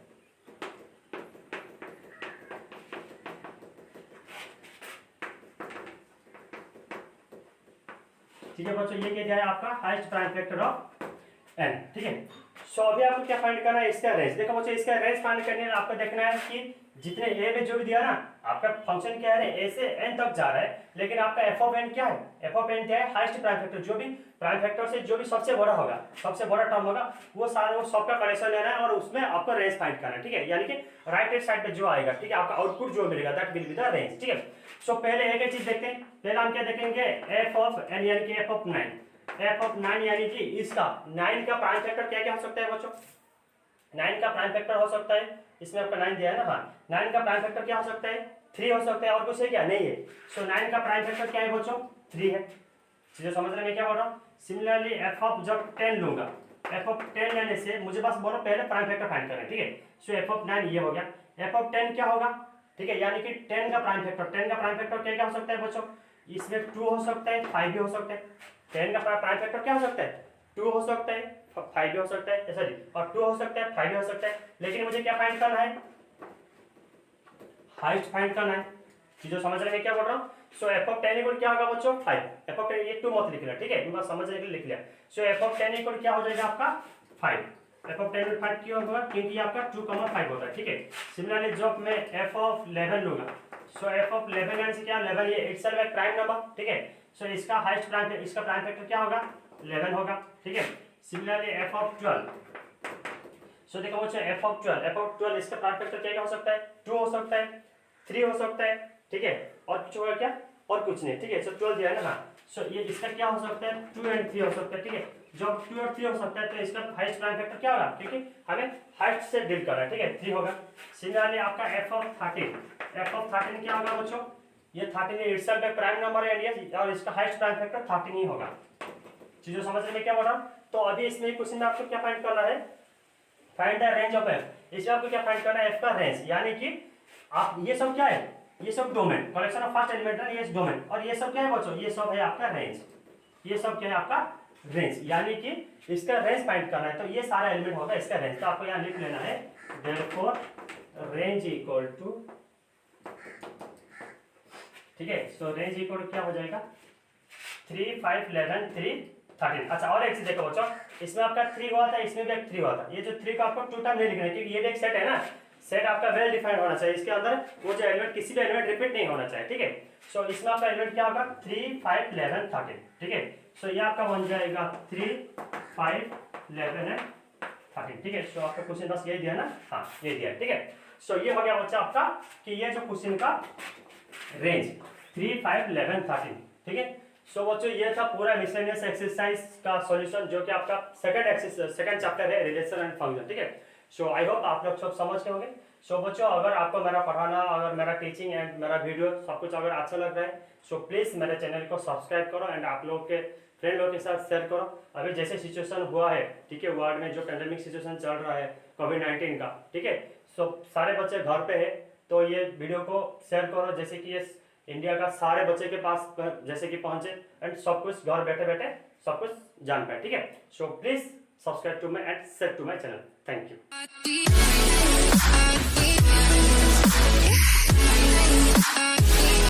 ठीक है बच्चों, ये क्या दिया है आपका, highest prime factor of n। ठीक है, सो अभी आपको क्या फाइंड करना है, इसका रेंज। देखो बच्चों, इसका रेंज फाइंड करने में आपको देखना है कि जितने a में जो भी दिया ना, आपका फंक्शन क्या है, a से n तक जा रहा है, लेकिन आपका f ऑफ n क्या है, f ऑफ n क्या है, हाईएस्ट प्राइम फैक्टर। जो भी प्राइम फैक्टर से जो भी सबसे बड़ा होगा, सबसे बड़ा टर्म होगा, वो सारे वो सबका कलेक्शन लेना है और उसमें आपको रेंज फाइंड करना है। ठीक है, यानी कि राइट हैंड साइड पे जो आएगा, ठीक है, आपका आउटपुट जो मिलेगा that will be the range. ठीक है, सो पहले एक चीज देखते हैं। पहले हम क्या देखेंगे, f ऑफ n यानी कि f ऑफ 9, f ऑफ 9 यानी कि इसका 9 का प्राइम फैक्टर क्या क्या हो सकता है बच्चों, 9 का प्राइम फैक्टर हो सकता है, इसमें आपका 9 दिया है ना, हाँ, 9 का प्राइम फैक्टर क्या हो सकता है, 3 हो सकता है, और कुछ है क्या, नहीं है। सो 9 का प्राइम फैक्टर क्या है बच्चों, 3 है। चीजें समझ रहे मैं क्या बोल रहा हूँ। सिमिलरली f ऑफ जब 10 लूंगा, f ऑफ 10 लेने से मुझे बस बोलो पहले प्राइम फैक्टर फाइंड करना है। ठीक है, सो f ऑफ 9 ये हो गया, f ऑफ 10 क्या होगा, ठीक है, यानी कि 10 का प्राइम फैक्टर, 10 का प्राइम फैक्टर क्या क्या हो सकता है बच्चों, इसमें 2 हो सकता है, 5 भी हो सकता है। 10 का प्राइम फैक्टर क्या हो सकता है, 2 हो सकता है, 5 भी हो सकता है, सॉरी, और 2 हो सकता है, 5 भी हो सकता है, लेकिन मुझे क्या फाइंड करना है, हाईएस्ट फाइंड करना है। चीजों समझ रहे हैं क्या बोल रहा हूँ। सो f ऑफ 10 इक्वल क्या होगा बच्चों, 5। f ऑफ 10 ये 2 मत लिख लिया, ठीक है, तुम समझने के लिए लिख लिया। सो f ऑफ 10 इक्वल क्या हो जाएगा आपका 5। f ऑफ 10 5 क्यों होगा, क्योंकि आपका 2,5 होता है। ठीक है, सिमिलरली जब मैं f ऑफ 11 लूंगा, सो f ऑफ 11 यानी क्या, 11 ये इटसेल्फ एक प्राइम नंबर। ठीक है, सो इसका हाईएस्ट प्राइम, इसका प्राइम फैक्टर क्या होगा, 11 होगा। ठीक है, सिमिलरली f ऑफ 12, सो देखो बच्चों f ऑफ 12 इसका प्राइम फैक्टर क्या हो सकता है, 2 हो सकता है, 3 हो सकता है। ठीक है, और कुछ होगा क्या, और कुछ नहीं। ठीक है, सो 12 दिया है ना, हाँ, सो ये इसका क्या हो सकता है, 2 एंड 3 हो सकता है। ठीक है, जब 2 और 3 हो सकता है तो इसका हाईएस्ट प्राइम फैक्टर क्या होगा, क्योंकि हमें हाईएस्ट से डील कर रहा है। ठीक है, 3 होगा। सिमिलरली आपका f ऑफ 13 क्या होगा बच्चों, ये 13 इटसेल्फ एक प्राइम नंबर है, और इसका हाईएस्ट प्राइम फैक्टर 13 ही होगा। चीजों समझने में क्या बोल रहा हूँ। तो अभी इसमें क्वेश्चन में आपको क्या फाइंड करना है, find the range of f। इसमें आपको क्या फाइंड करना है, f का रेंज, यानी कि आप ये सब क्या है, ये सब domain, collection of first element है, ये डोमेन, और ये सब क्या है बच्चों, ये सब है आपका रेंज। ये सब क्या है आपका रेंज, यानी कि इसका रेंज फाइंड करना है। तो ये सारा एलिमेंट होगा इसका रेंज। तो आपको यहाँ लिख लेना है, देयरफॉर रेंज इक्वल टू, ठीक है, सो रेंज इक्वल टू क्या हो जाएगा, 3 5 11 3 13। अच्छा, और एक चीज देखो बच्चों, इसमें आपका 3 हुआ था, इसमें भी एक 3 हुआ था। ये जो 3 को आपको 2 टाइम नहीं लिखना है, क्योंकि ये भी एक सेट है ना, सेट आपका वेल डिफाइंड होना चाहिए। इसके अंदर वो जो एलिमेंट, किसी भी एलिमेंट रिपीट नहीं होना चाहिए। ठीक है, सो इसमें आपका एलिमेंट क्या होगा, 3 5 11 13। ठीक है, सो ये आपका बन जाएगा 3 5 11 एंड 13। ठीक है, सो आपका क्वेश्चन बस यही दिया ना, हाँ ये दिया। ठीक है, सो ये हो गया बच्चा आपका कि ये जो क्वेश्चन का रेंज 3 5 11 13। ठीक है, सो बच्चों ये था पूरा मिसलेनियस एक्सरसाइज का सॉल्यूशन, जो कि आपका सेकंड चैप्टर है, रिलेशन एंड फंक्शन। ठीक है, सो आई होप आप लोग सब समझ गए होंगे। सो बच्चों, अगर आपको मेरा पढ़ाना, अगर मेरा टीचिंग एंड मेरा वीडियो सब कुछ अगर अच्छा लग रहा है, सो प्लीज़ मेरे चैनल को सब्सक्राइब करो एंड आप लोग के फ्रेंड लोग के साथ शेयर करो। अभी जैसे सिचुएशन हुआ है, ठीक है, वर्ल्ड में जो पेंडेमिक सिचुएशन चल रहा है कोविड-19 का, ठीक है, सो सारे बच्चे घर पे है, तो ये वीडियो को शेयर करो जैसे कि ये इंडिया का सारे बच्चे के पास जैसे कि पहुंचे एंड सब कुछ घर बैठे बैठे सब कुछ जान पाए, ठीक है। So please subscribe to my and share to my channel. Thank you.